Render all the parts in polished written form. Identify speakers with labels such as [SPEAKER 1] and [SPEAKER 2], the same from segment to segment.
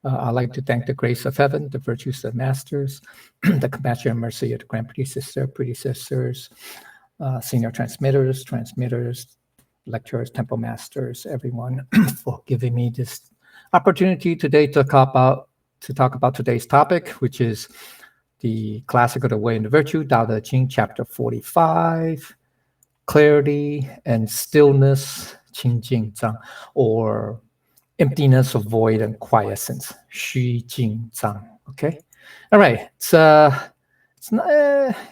[SPEAKER 1] I'd like to thank the grace of heaven, the virtues of the masters, the compassion and mercy of the grand predecessors, senior transmitters, lecturers, temple masters, everyone, for giving me this opportunity today to talk about today's topic, which is the Classic of the Way and the Virtue, Tao Te Ching, chapter 45, Clarity and Stillness, Qing Jing Zhang, or Emptiness of Void and Quiescence, Xu Jing Zhang. Okay, all right. It's not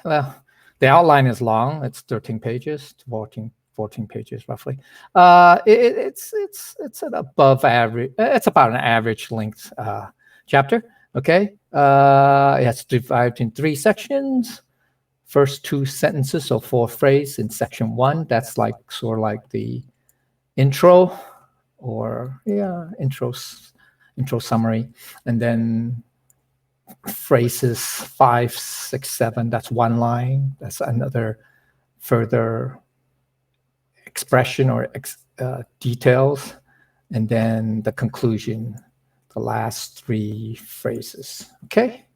[SPEAKER 1] well. The outline is long. It's 13 pages, 14 pages roughly. It's an above average. It's about an average length chapter. Okay, it's divided in 3 sections. First 2 sentences or 4 phrases in section 1. That's like sort of like the intro, or intro summary, and then phrases 5, 6, 7. That's 1 line. That's another further expression or details, and then the conclusion, the last 3 phrases. Okay,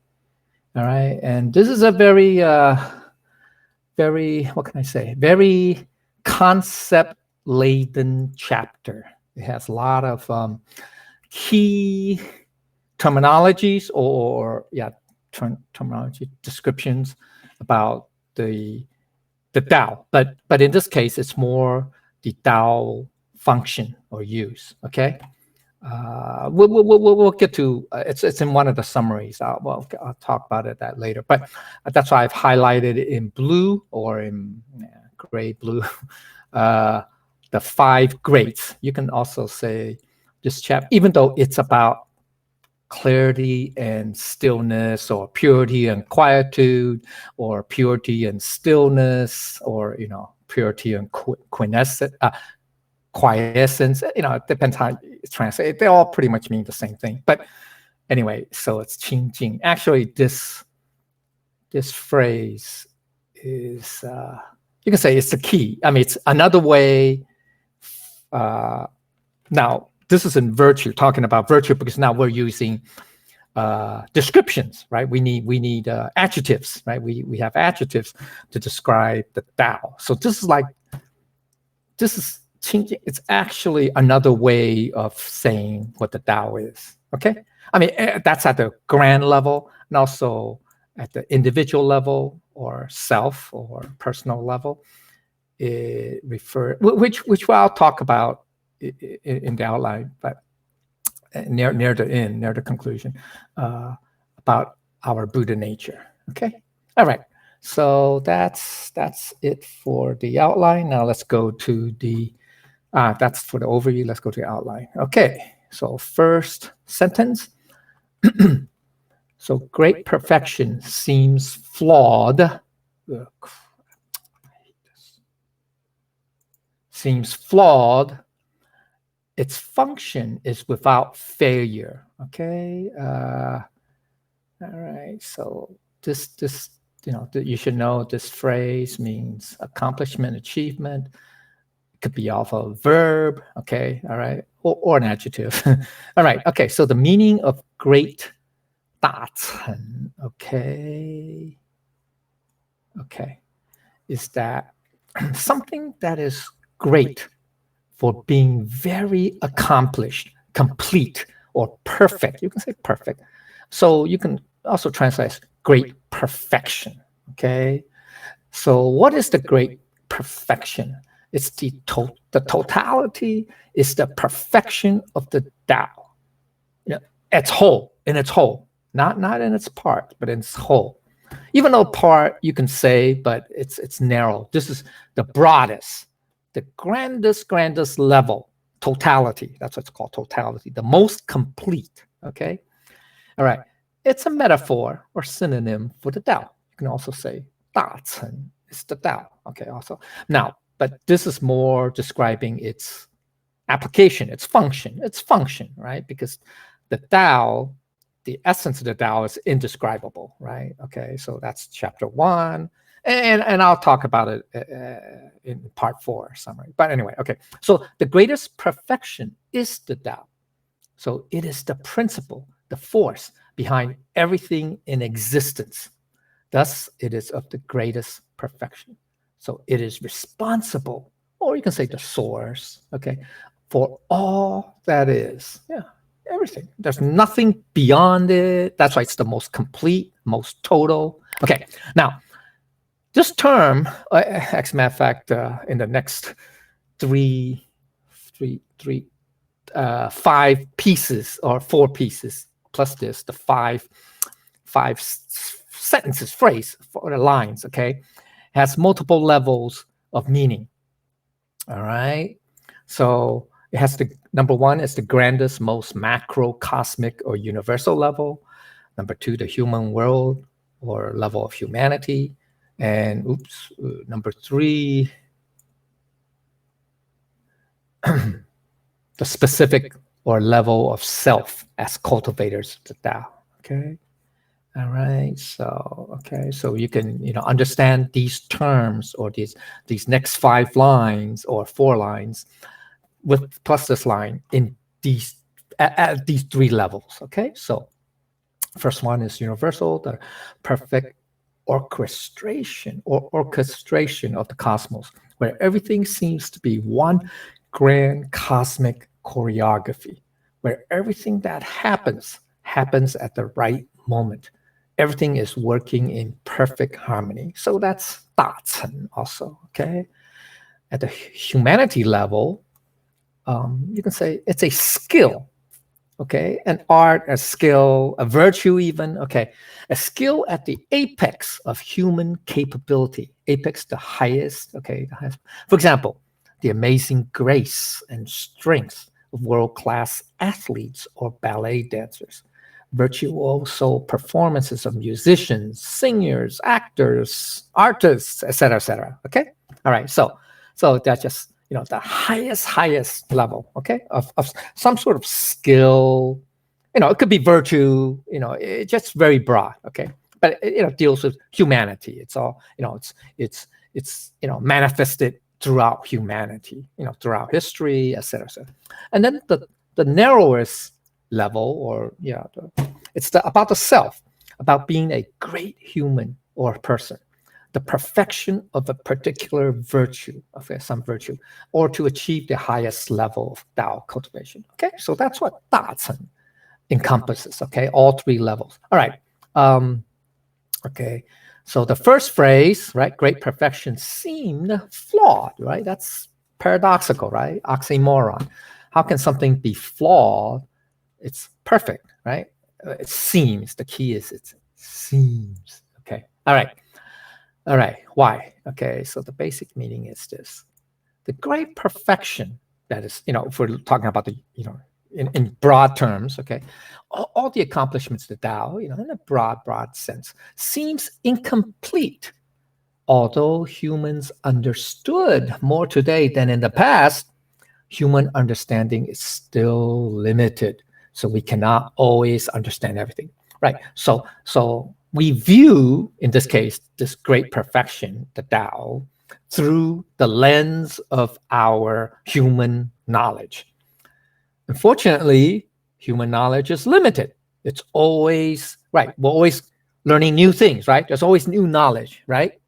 [SPEAKER 1] all right. And this is a very what can I say? Very concept-laden chapter. It has a lot of key terminologies or terminology descriptions about the Tao, but in this case, it's more the Tao function or use. Okay, we'll get to it's in one of the summaries. I'll talk about it that later. But that's why I've highlighted it in blue or in gray blue. The 5 greats. You can also say this chapter, even though it's about clarity and stillness, or purity and quietude, or purity and stillness, or purity and quiescence. It depends how it's translated. They all pretty much mean the same thing. But anyway, so it's Qing Jing. Actually, this phrase is you can say it's the key. I mean, it's another way. Now, this is in virtue, talking about virtue, because now we're using descriptions, right? We need adjectives, right? We have adjectives to describe the Tao. So this is changing. It's actually another way of saying what the Tao is. Okay, I mean that's at the grand level, and also at the individual level or self or personal level. It which I'll talk about in the outline, but near the conclusion, about our Buddha nature. Okay, all right. So that's it for the outline. Now let's go to the that's for the overview. Let's go to the outline. Okay. So first sentence. So great perfection seems flawed. Ugh, seems flawed. Its function is without failure. Okay. All right. So this you should know this phrase means accomplishment, achievement. It could be off a verb. Okay. All right. Or an adjective. All right. Okay. So the meaning of great 大成. Okay. Okay. Is that something that is great for being very accomplished, complete, or perfect. You can say perfect. So you can also translate great perfection. Okay. So what is the great perfection? It's the totality, is the perfection of the Tao. Its whole, in its whole, not in its part, but in its whole. Even though part you can say, but it's narrow. This is the broadest, the grandest level, totality. That's what it's called, totality. The most complete. Okay. All right. It's a metaphor or synonym for the Tao. You can also say 大成 is the Tao. Okay. Also now, but this is more describing its application, its function, right? Because the Tao, the essence of the Tao is indescribable, right? Okay, so that's chapter 1, and I'll talk about it in part 4 summary. But anyway, okay, so the greatest perfection is the Tao. So it is the principle, the force behind everything in existence. Thus, it is of the greatest perfection. So it is responsible, or you can say the source, okay, for all that is. Yeah, everything. There's nothing beyond it. That's why it's the most complete, most total. Okay, now, this term, as a matter of fact, in the next five pieces or four pieces plus this, the five sentences, phrase for the lines, okay, has multiple levels of meaning. All right. So it has the number one is the grandest, most macro, cosmic, or universal level. Number two, the human world or level of humanity. And number three, the specific or level of self as cultivators of the Tao. Okay. All right. So so you can understand these terms or these next five lines or four lines with plus this line in these at these three levels. Okay. So first one is universal, the perfect orchestration of the cosmos, where everything seems to be one grand cosmic choreography, where everything that happens at the right moment. Everything is working in perfect harmony. So that's Dacen also, okay? At the humanity level, you can say it's a skill, okay? An art, a skill, a virtue even, okay? A skill at the apex of human capability. Apex, the highest, okay? The highest. For example, the amazing grace and strength of world-class athletes or ballet dancers. Virtuoso performances of musicians, singers, actors, artists, etc., okay? All right, so that's just the highest level, okay, of some sort of skill. It could be virtue. It's just very broad, okay, but it deals with humanity. It's all it's manifested throughout humanity, throughout history, etc. And then the narrowest level, or it's about the self, about being a great human or person, the perfection of a particular virtue, some virtue, or to achieve the highest level of Tao cultivation. Okay, so that's what Dacen encompasses. Okay, all three levels. All right. Okay. So the first phrase, right, great perfection, seemed flawed, right? That's paradoxical, right? Oxymoron. How can something be flawed? It's perfect, right? It seems. The key is it seems. Okay. All right. All right. Why? Okay. So the basic meaning is this: the great perfection, that is, if we're talking about the, in broad terms, okay, all the accomplishments of the Tao, in a broad sense, seems incomplete. Although humans understood more today than in the past, human understanding is still limited. So we cannot always understand everything, right? So we view, in this case, this great perfection, the Tao, through the lens of our human knowledge. Unfortunately, human knowledge is limited. It's always, right, we're always learning new things, right? There's always new knowledge, right?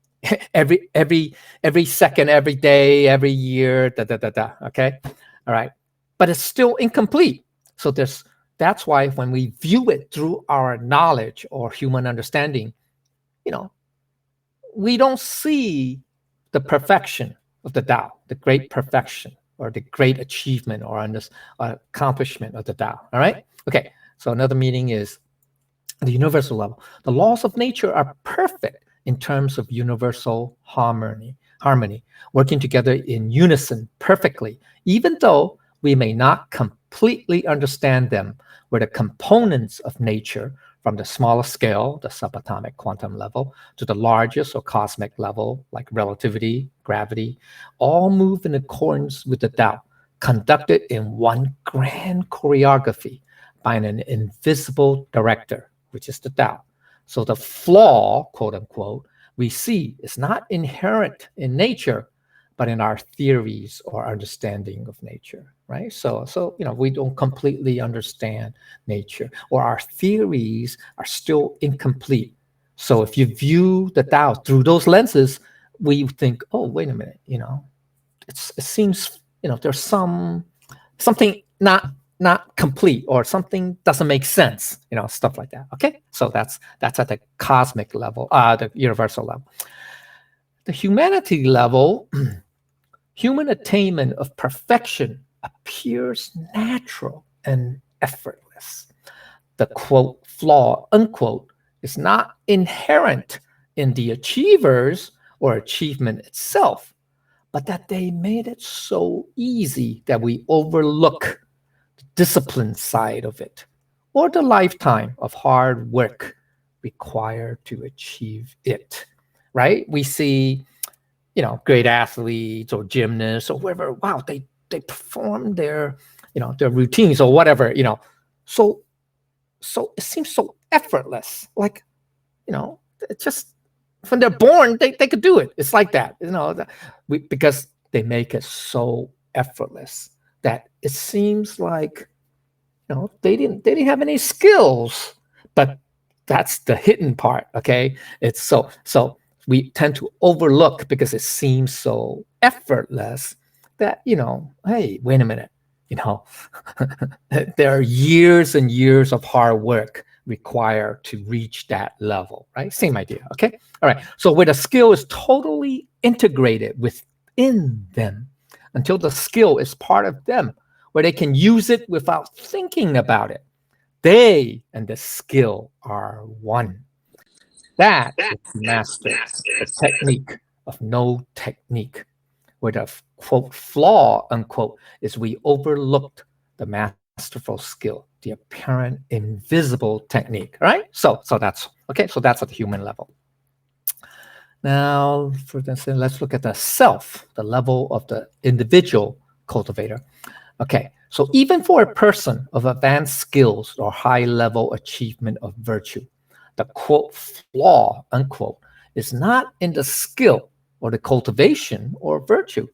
[SPEAKER 1] every second, every day, every year, okay? All right. But it's still incomplete. So that's why when we view it through our knowledge or human understanding, we don't see the perfection of the Tao, the great perfection or the great achievement or accomplishment of the Tao. All right. Okay. So another meaning is the universal level. The laws of nature are perfect in terms of universal harmony, working together in unison perfectly, even though we may not completely understand them, where the components of nature, from the smallest scale, the subatomic quantum level, to the largest or cosmic level, like relativity, gravity, all move in accordance with the Tao, conducted in one grand choreography by an invisible director, which is the Tao. So the flaw, quote unquote, we see is not inherent in nature, but in our theories or understanding of nature, right? So we don't completely understand nature, or our theories are still incomplete. So if you view the Tao through those lenses, we think, oh, wait a minute, it seems, there's something not complete, or something doesn't make sense, stuff like that. Okay, so that's at the cosmic level, the universal level. The humanity level, human attainment of perfection appears natural and effortless. The quote flaw unquote is not inherent in the achievers or achievement itself, but that they made it so easy that we overlook the discipline side of it, or the lifetime of hard work required to achieve it. Right? We see, great athletes or gymnasts or whoever. Wow, they perform their, their routines or whatever. So it seems so effortless. Like, it just when they're born, they could do it. It's like that, because they make it so effortless that it seems like, they didn't have any skills. But that's the hidden part. Okay, it's so we tend to overlook, because it seems so effortless, that, hey, wait a minute, you know there are years and years of hard work required to reach that level, right? Same idea. Okay, all right. So where the skill is totally integrated within them, until the skill is part of them, where they can use it without thinking about it, they and the skill are one. That is master, the technique of no technique, where the quote flaw unquote is we overlooked the masterful skill, the apparent invisible technique, right? So that's okay. So that's at the human level. Now, for this, let's look at the self, the level of the individual cultivator. Okay, so even for a person of advanced skills or high level achievement of virtue, the quote flaw unquote is not in the skill or the cultivation or virtue,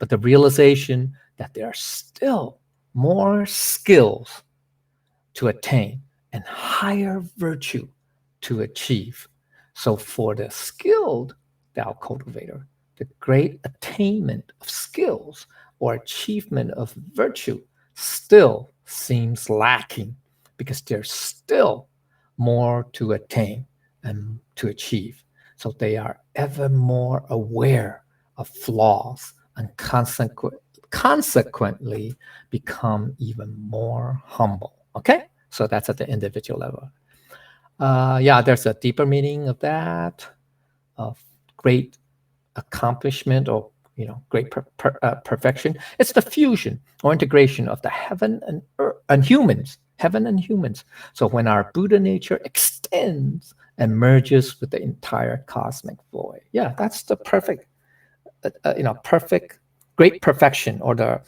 [SPEAKER 1] but the realization that there are still more skills to attain and higher virtue to achieve. So, for the skilled Tao cultivator, the great attainment of skills or achievement of virtue still seems lacking, because there's still more to attain and to achieve. So, they are ever more aware of flaws, and consequently become even more humble. Okay, so that's at the individual level. Yeah, there's a deeper meaning of that, of great accomplishment, or great perfection. It's the fusion or integration of the heaven and earth and humans, heaven and humans. So when our Buddha nature extends and merges with the entire cosmic void, yeah, that's the perfect, perfect, great perfection, or the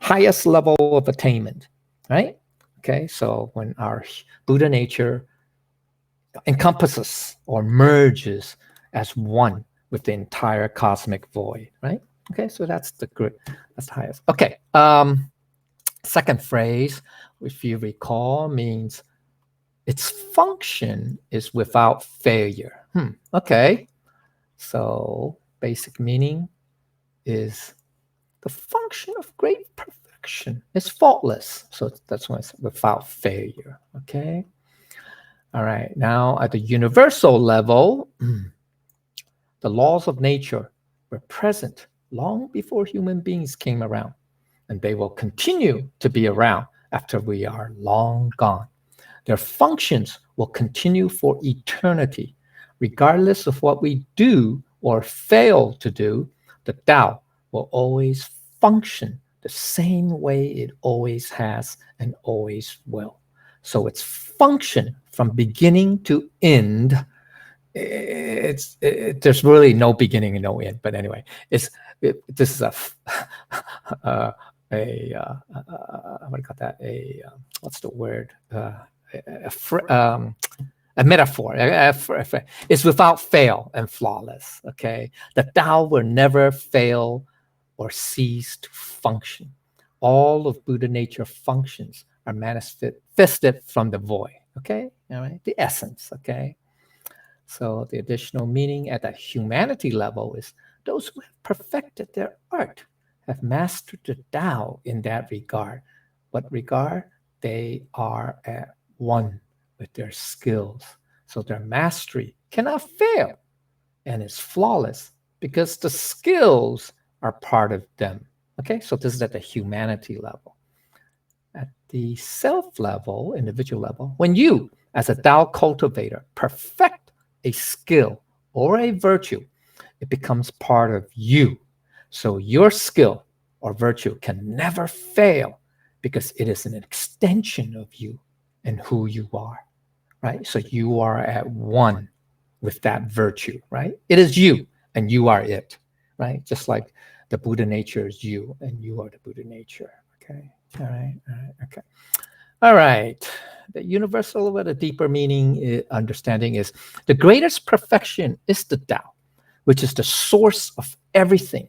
[SPEAKER 1] highest level of attainment, right? Okay, so when our Buddha nature encompasses or merges as one with the entire cosmic void, right? Okay, so that's the highest. Okay, second phrase, if you recall, means its function is without failure. Okay, so basic meaning is the function of great perfection is faultless. So that's why it's without failure. Okay. All right. Now at the universal level, the laws of nature were present long before human beings came around, and they will continue to be around after we are long gone. Their functions will continue for eternity, regardless of what we do or fail to do. The Tao will always function the same way it always has and always will. So its function from beginning to end, there's really no beginning and no end. But anyway, this is uh, what do you call that? What's the word? A a metaphor. It's without fail and flawless. Okay, the Tao will never fail or cease to function. All of Buddha nature functions are manifested from the void. Okay, all right, the essence. Okay, so the additional meaning at the humanity level is those who have perfected their art have mastered the Tao in that regard. What regard? They are at one with their skills. So their mastery cannot fail and is flawless because the skills are part of them. Okay, so this is at the humanity level. At the self level, individual level, when you, as a Tao cultivator, perfect a skill or a virtue, it becomes part of you. So your skill or virtue can never fail because it is an extension of you and who you are, right? So you are at one with that virtue, right? It is you and you are it, right? Just like the Buddha nature is you and you are the Buddha nature, okay? All right, okay. All right. The universal with a deeper meaning, understanding is the greatest perfection is the Tao, which is the source of everything,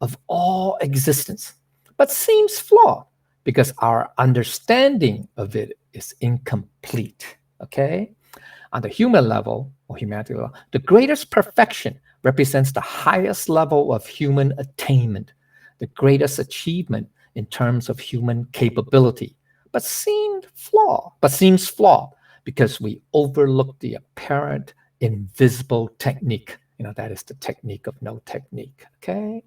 [SPEAKER 1] of all existence, but seems flawed because our understanding of it is incomplete. Okay? On the human level or humanity level, the greatest perfection represents the highest level of human attainment, the greatest achievement in terms of human capability, but seems flawed because we overlook the apparent invisible technique. That is the technique of no technique. Okay?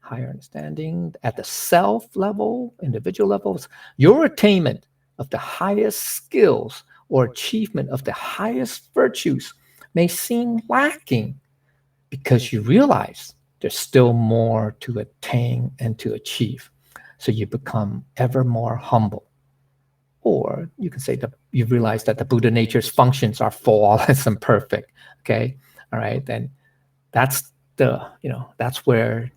[SPEAKER 1] Higher understanding at the self level, individual levels, your attainment of the highest skills or achievement of the highest virtues may seem lacking because you realize there's still more to attain and to achieve. So you become ever more humble. Or you can say that you realize that the Buddha nature's functions are flawless and perfect. Okay, all right, then that's that's where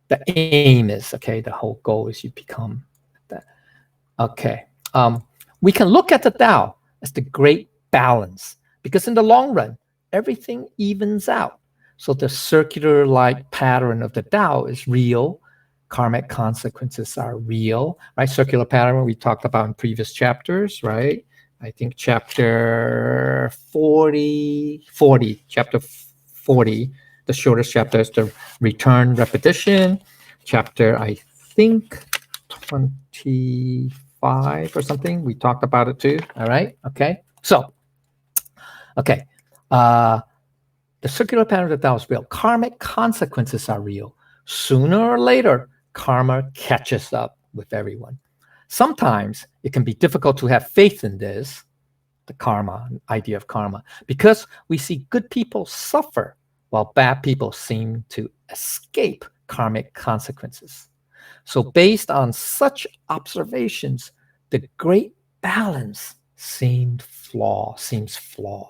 [SPEAKER 1] the aim is. Okay, the whole goal is you become that. Okay, we can look at the Tao as the great balance because in the long run, everything evens out. So the circular-like pattern of the Tao is real. Karmic consequences are real, right? Circular pattern we talked about in previous chapters, right? I think chapter 40, chapter 40, the shortest chapter is the return repetition. Chapter, I think, 25 or something. We talked about it too, all right? Okay, so, okay. The circular pattern of the Tao is real. Karmic consequences are real. Sooner or later, karma catches up with everyone. Sometimes it can be difficult to have faith in this, the karma, idea of karma, because we see good people suffer while bad people seem to escape karmic consequences. So based on such observations, the great balance seems flawed,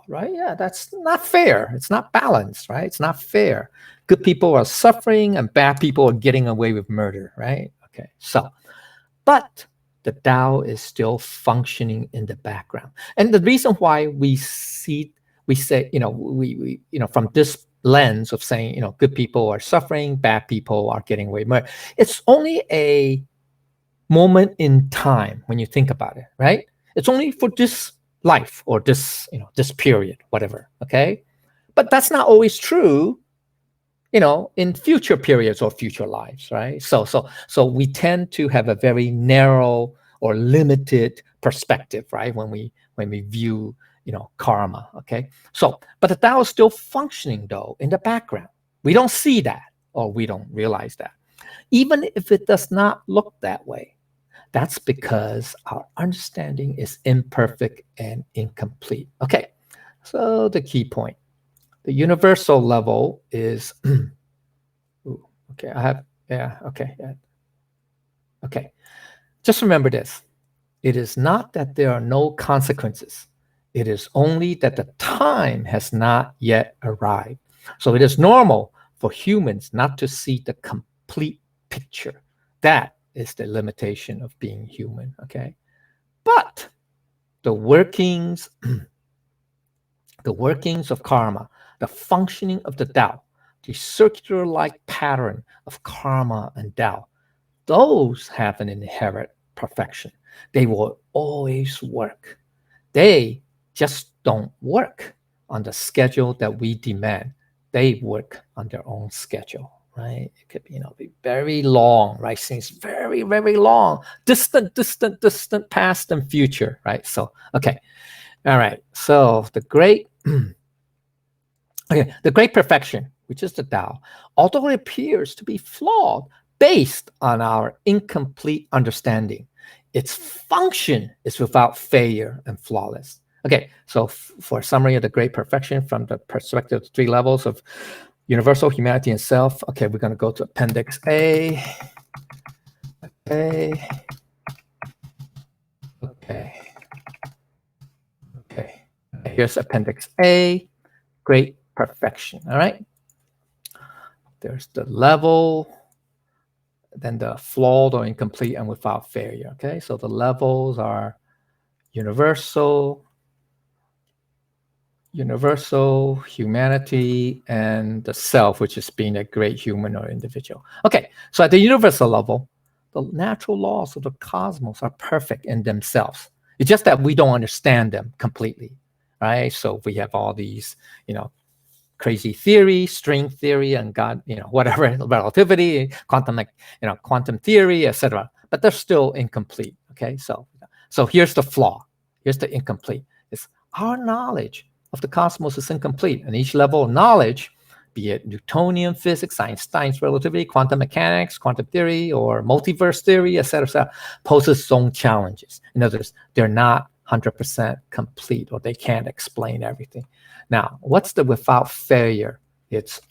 [SPEAKER 1] right? Yeah, that's not fair. It's not balanced, right? It's not fair. Good people are suffering and bad people are getting away with murder, right? Okay, so, but the Tao is still functioning in the background. And the reason why we say, we from this lens of saying, good people are suffering, bad people are getting away with murder, it's only a moment in time when you think about it, right? It's only for this life or this, this period, whatever, okay? But that's not always true, in future periods or future lives, right? So we tend to have a very narrow or limited perspective, right? When we view, karma, okay? So, but the Tao is still functioning though in the background. We don't see that or we don't realize that. Even if it does not look that way, that's because our understanding is imperfect and incomplete. Okay, so the key point. The universal level is, ooh, okay, okay. Just remember this. It is not that there are no consequences. It is only that the time has not yet arrived. So it is normal for humans not to see the complete picture. That is the limitation of being human, okay? But the workings the workings of karma, the functioning of the Tao, the circular-like pattern of karma and Tao, those have an inherent perfection. They will always work. They just don't work on the schedule that we demand. They work on their own schedule, right? It could be very long, right? Seems very, very long, distant, past and future, right? So, okay. All right. So the great perfection, which is the Tao, although it appears to be flawed based on our incomplete understanding, its function is without failure and flawless. Okay, so for a summary of the great perfection from the perspective of 3 levels of universal, humanity, and self, okay, we're going to go to Appendix A. Okay. Here's Appendix A, great perfection, all right? There's the level, then the flawed or incomplete and without failure, okay? So the levels are universal, humanity, and the self, which is being a great human or individual. Okay, so at the universal level, the natural laws of the cosmos are perfect in themselves. It's just that we don't understand them completely, right? So we have all these, crazy theory, string theory, and God, whatever, relativity, quantum theory, etc. But they're still incomplete. Okay, so here's the flaw. Here's the incomplete. It's our knowledge of the cosmos is incomplete, and each level of knowledge, be it Newtonian physics, Einstein's relativity, quantum mechanics, quantum theory, or multiverse theory, etc., poses its own challenges. In other words, they're not 100% complete, or they can't explain everything. Now, what's the without failure? It's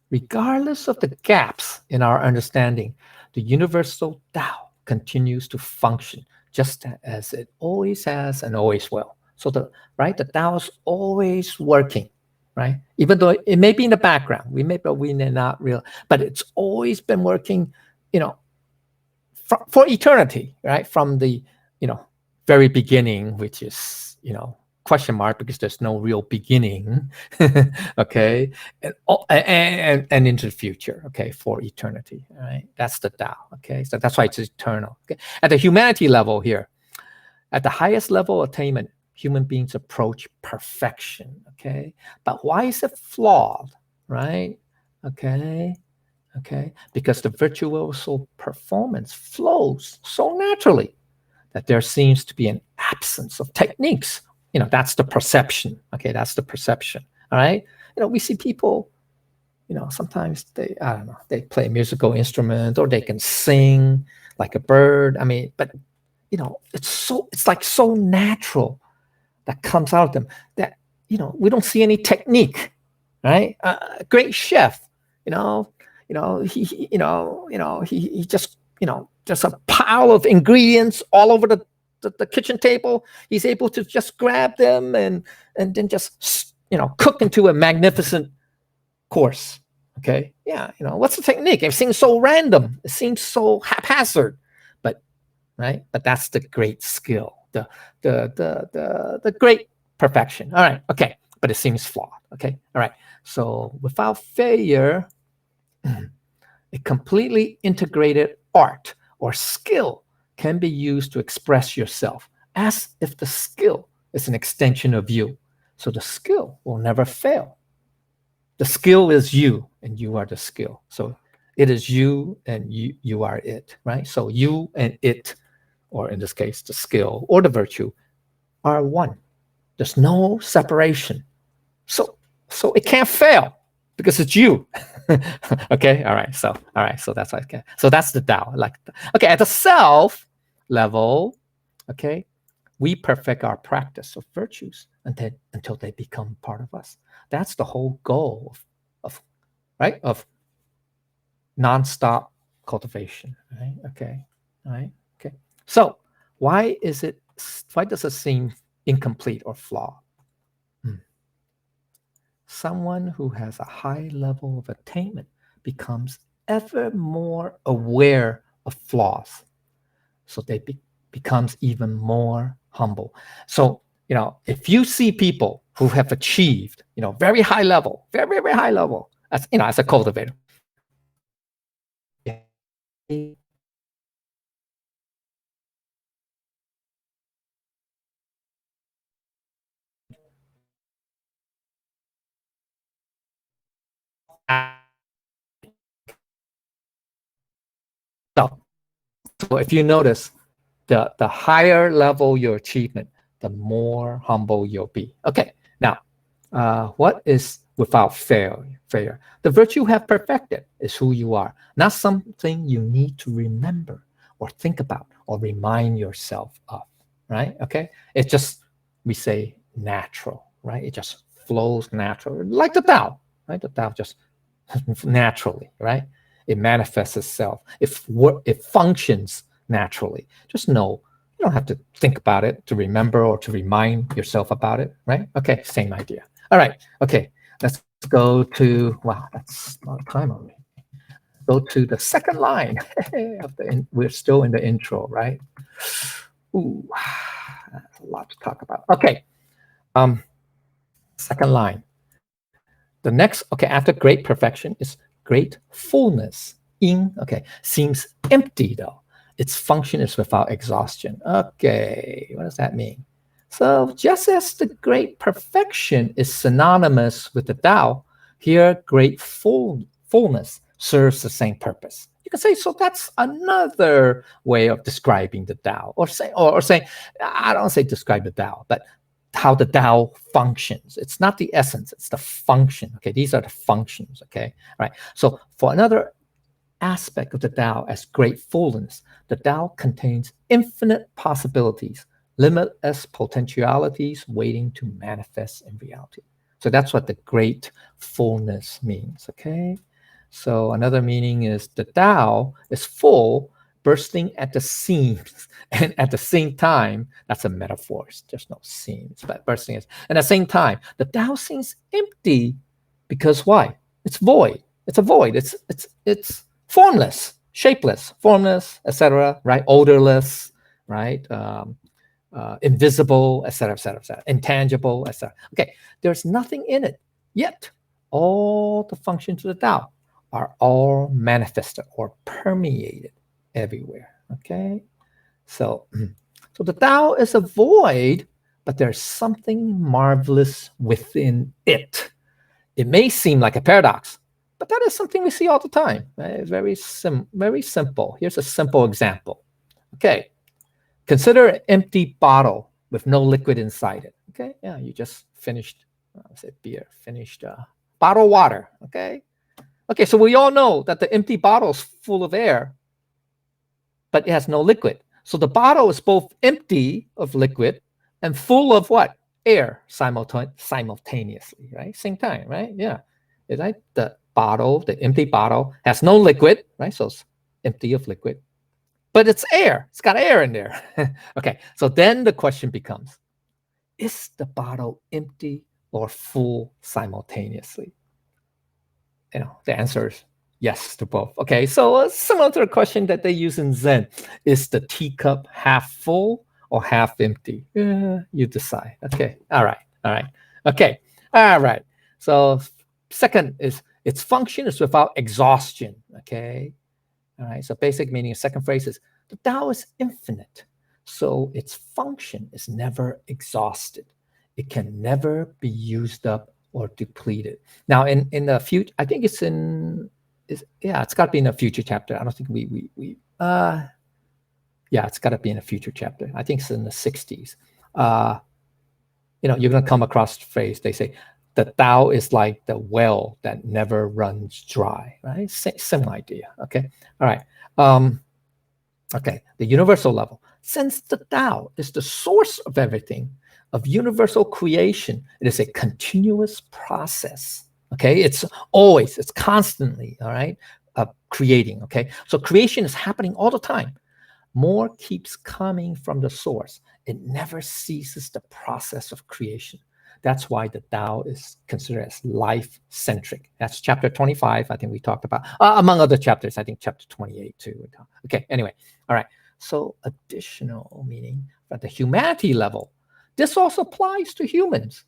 [SPEAKER 1] regardless of the gaps in our understanding, the universal Tao continues to function just as it always has and always will. So the Tao is always working, right? Even though it may be in the background, we may not real, but it's always been working, for eternity, right? From the very beginning, which is question mark because there's no real beginning, okay, and into the future, okay, for eternity, right? That's the Tao, okay, so that's why it's eternal. Okay, at the humanity level here, at the highest level of attainment, human beings approach perfection, okay, but why is it flawed, right? Okay, because the virtuoso performance flows so naturally that there seems to be an absence of techniques. That's the perception. Okay, that's the perception. All right. We see people, sometimes they play a musical instrument or they can sing like a bird. I mean, but it's like so natural that comes out of them that we don't see any technique, right? A great chef, he just there's a pile of ingredients all over the kitchen table. He's able to just grab them and then just cook into a magnificent course. Okay, yeah, what's the technique? It seems so random. It seems so haphazard, but right, but that's the great skill, the great perfection. All right, okay, but it seems flawed. Okay, all right. So without failure, a completely integrated art or skill can be used to express yourself as if the skill is an extension of you. So the skill will never fail. The skill is you, and you are the skill. So it is you, and you are it, right? So you and it, or in this case, the skill or the virtue, are one. There's no separation. So it can't fail because it's you. Okay, all right. So that's okay. So that's the Tao. Okay, at the self level, okay, we perfect our practice of virtues until they become part of us. That's the whole goal of nonstop cultivation. Right? Okay. All right. Okay. So why does it seem incomplete or flawed? Someone who has a high level of attainment becomes ever more aware of flaws. So they becomes even more humble. So if you see people who have achieved, very high level, very, very high level, as a cultivator, so if you notice, the higher level your achievement, the more humble you'll be. Okay, now, what is without failure? The virtue you have perfected is who you are, not something you need to remember or think about or remind yourself of, right? Okay, it's just, we say, natural, right? It just flows naturally, like the Tao, right? The Tao just naturally, right? It manifests itself. It functions naturally. Just know, you don't have to think about it to remember or to remind yourself about it, right? Okay, same idea. All right, okay, let's go to, wow, that's a lot of time on me. Go to the second line of we're still in the intro, right? Ooh, that's a lot to talk about. Okay, second line. The next, okay, after great perfection is great fullness. Okay, seems empty though. Its function is without exhaustion. Okay, what does that mean? So just as the great perfection is synonymous with the Tao, here great fullness serves the same purpose. You can say, so that's another way of describing the Tao, or say, I don't say describe the Tao, but how the Tao functions. It's not the essence, it's the function. Okay, these are the functions. Okay, right. So for another aspect of the Tao as great fullness, the Tao contains infinite possibilities, limitless potentialities waiting to manifest in reality. So that's what the great fullness means. Okay, so another meaning is the Tao is full, bursting at the seams, and at the same time, that's a metaphor. There's no seams, but bursting is. And at the same time, the Tao seems empty because why? It's void. It's a void. It's formless, shapeless, formless, etc. Right? Odorless, right? Invisible, etc., etc., etc., intangible, etc. Okay, there's nothing in it yet. All the functions of the Tao are all manifested or permeated everywhere. Okay, so the Tao is a void, but there's something marvelous within it. It may seem like a paradox, but that is something we see all the time. Very simple. Here's a simple example. Okay, consider an empty bottle with no liquid inside it. Okay, yeah, you just finished, beer, finished bottled water. Okay, so we all know that the empty bottle is full of air, but it has no liquid. So the bottle is both empty of liquid and full of what? Air simultaneously, right? Same time, right? Yeah. Right? The empty bottle has no liquid, right? So it's empty of liquid, but it's air. It's got air in there. Okay, so then the question becomes, is the bottle empty or full simultaneously? The answer is yes to both. Okay, so similar to the question that they use in Zen, is the teacup half full or half empty? You decide. Okay, all right. Okay, all right. So second is its function is without exhaustion. Okay, all right. So basic meaning of second phrase is the Tao is infinite, so its function is never exhausted. It can never be used up or depleted. Now, in the future, I think it's it's got to be in a future chapter. I don't think yeah, it's got to be in a future chapter. I think it's in the 60s. You're going to come across the phrase, they say, the Tao is like the well that never runs dry, right? Same idea, okay? All right. Okay, the universal level. Since the Tao is the source of everything, of universal creation, it is a continuous process, okay? It's constantly, all right, creating, okay? So creation is happening all the time. More keeps coming from the source. It never ceases the process of creation. That's why the Tao is considered as life-centric. That's chapter 25, I think we talked about, among other chapters, I think chapter 28 too. Okay, anyway, all right. So additional meaning at the humanity level, This also applies to humans,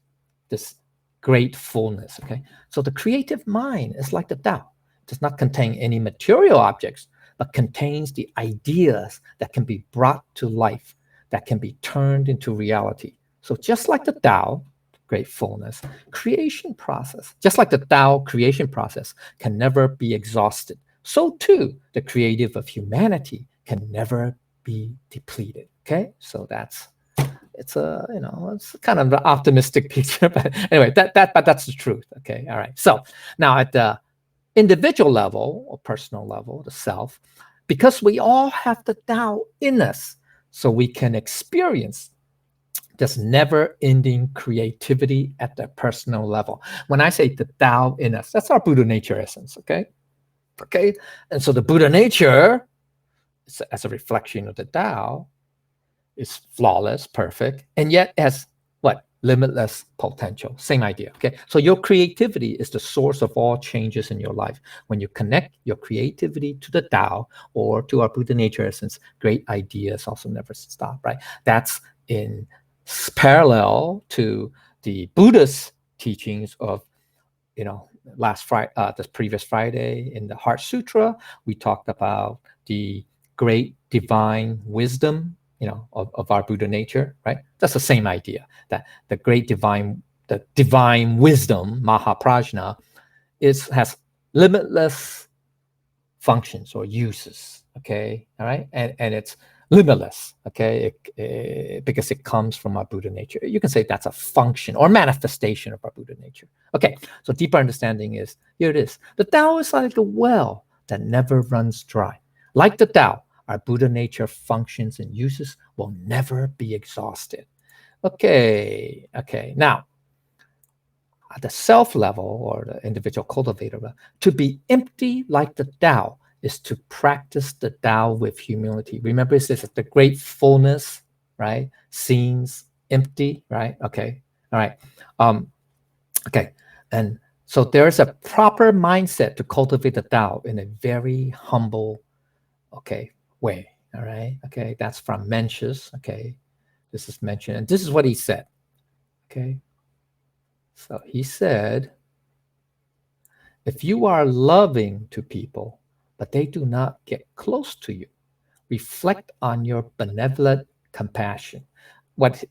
[SPEAKER 1] this great fullness, okay? So the creative mind is like the Tao. It does not contain any material objects, but contains the ideas that can be brought to life, that can be turned into reality. So just like the Tao, great fullness, creation process, just like the Tao creation process can never be exhausted, so too the creative of humanity can never be depleted. Okay, so it's a it's kind of an optimistic picture, but anyway, but that's the truth. Okay, all right. So now at the individual level or personal level, the self, because we all have the Tao in us, so we can experience this never-ending creativity at the personal level. When I say the Tao in us, that's our Buddha nature essence. Okay, and so the Buddha nature, as a reflection of the Tao, is flawless, perfect, and yet has what? Limitless potential. Same idea. Okay, so your creativity is the source of all changes in your life. When you connect your creativity to the Tao or to our Buddha nature essence, great ideas also never stop. Right? That's in parallel to the Buddhist teachings of last Friday, the previous Friday in the Heart Sutra, we talked about the great divine wisdom, of our Buddha nature, right? That's the same idea, that the divine wisdom, Mahaprajna, has limitless functions or uses, okay, all right? And it's limitless, okay, because it comes from our Buddha nature. You can say that's a function or manifestation of our Buddha nature. Okay, so deeper understanding is, here it is. The Tao is like a well that never runs dry. Like the Tao, our Buddha nature functions and uses will never be exhausted. Okay, now, at the self level or the individual cultivator level, to be empty like the Tao is to practice the Tao with humility. Remember, it says that the great fullness, right, seems empty, right? Okay, all right. Okay, and so there's a proper mindset to cultivate the Tao in a very humble, way. All right. Okay, that's from Mencius. Okay, this is mentioned, and this is what he said. Okay, so he said, if you are loving to people, but they do not get close to you, reflect on your benevolent compassion. That's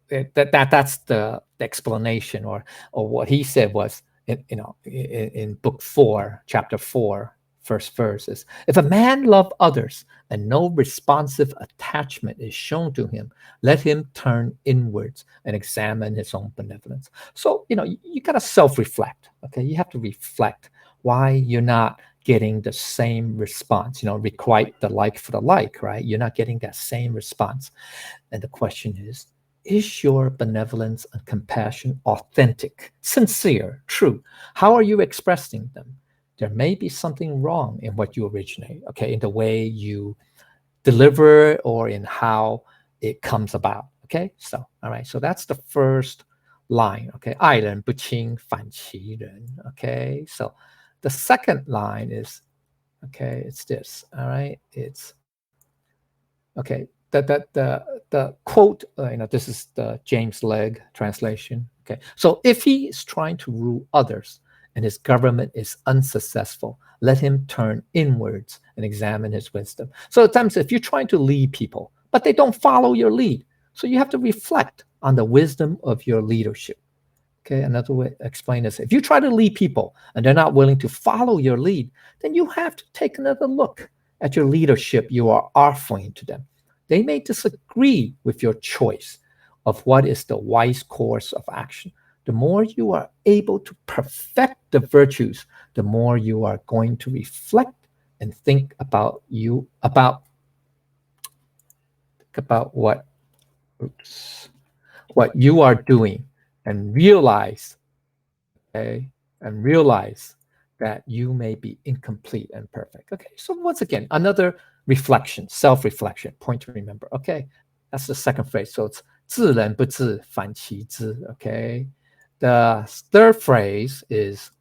[SPEAKER 1] the explanation, or what he said was, in book 4, chapter 4, first verses. If a man love others and no responsive attachment is shown to him, let him turn inwards and examine his own benevolence. So, you got to self-reflect. Okay, you have to reflect why you're not getting the same response. Requite the like for the like, right? You're not getting that same response. And the question is your benevolence and compassion authentic, sincere, true? How are you expressing them? There may be something wrong in what you originate, okay, in the way you deliver or in how it comes about. Okay, so all right, so that's the first line. Okay, 爱人不清反其人. Okay, so the second line is, okay, it's this. All right, it's okay. The quote, this is the James Legge translation. Okay, so if he is trying to rule others and his government is unsuccessful, let him turn inwards and examine his wisdom. So at times, if you're trying to lead people, but they don't follow your lead, so you have to reflect on the wisdom of your leadership. Okay, another way to explain this: if you try to lead people and they're not willing to follow your lead, then you have to take another look at your leadership you are offering to them. They may disagree with your choice of what is the wise course of action. The more you are able to perfect the virtues, the more you are going to reflect and think about what you are doing, and realize, okay, that you may be incomplete and perfect. Okay, so once again, another reflection, self-reflection, point to remember. Okay, that's the second phrase. So it's 自人不自反其知. Okay, the third phrase is,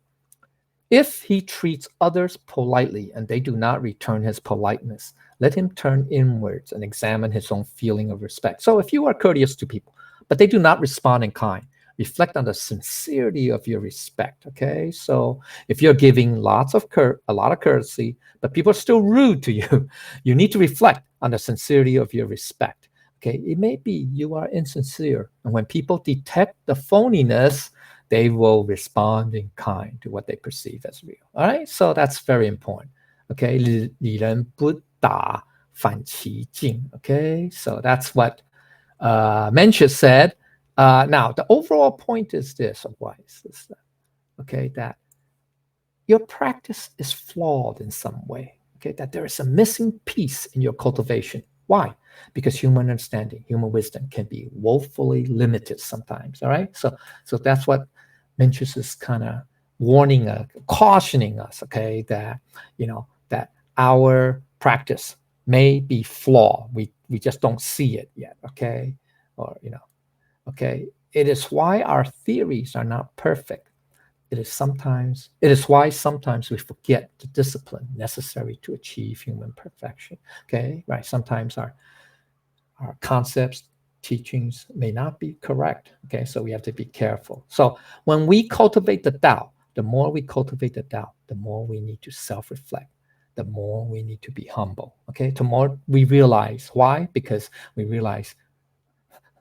[SPEAKER 1] if he treats others politely and they do not return his politeness, let him turn inwards and examine his own feeling of respect. So if you are courteous to people, but they do not respond in kind. Reflect on the sincerity of your respect, okay? So if you're giving a lot of courtesy, but people are still rude to you, you need to reflect on the sincerity of your respect, okay? It may be you are insincere, and when people detect the phoniness, they will respond in kind to what they perceive as real, all right? So that's very important, okay? 理人不打反其境, okay? So that's what Mencius said. Now, the overall point is this, of wise, is that, okay, that your practice is flawed in some way, okay, that there is a missing piece in your cultivation. Why? Because human understanding, human wisdom can be woefully limited sometimes, all right? So that's what Mencius is kind of warning us, cautioning us, okay, that, that our practice may be flawed. We just don't see it yet, okay? Or, okay, it is why our theories are not perfect. It is why sometimes we forget the discipline necessary to achieve human perfection. Okay, right? Sometimes our concepts, teachings may not be correct. Okay, so we have to be careful. So when we cultivate the Tao, the more we cultivate the Tao, the more we need to self-reflect, the more we need to be humble. Okay, the more we realize. Why? Because we realize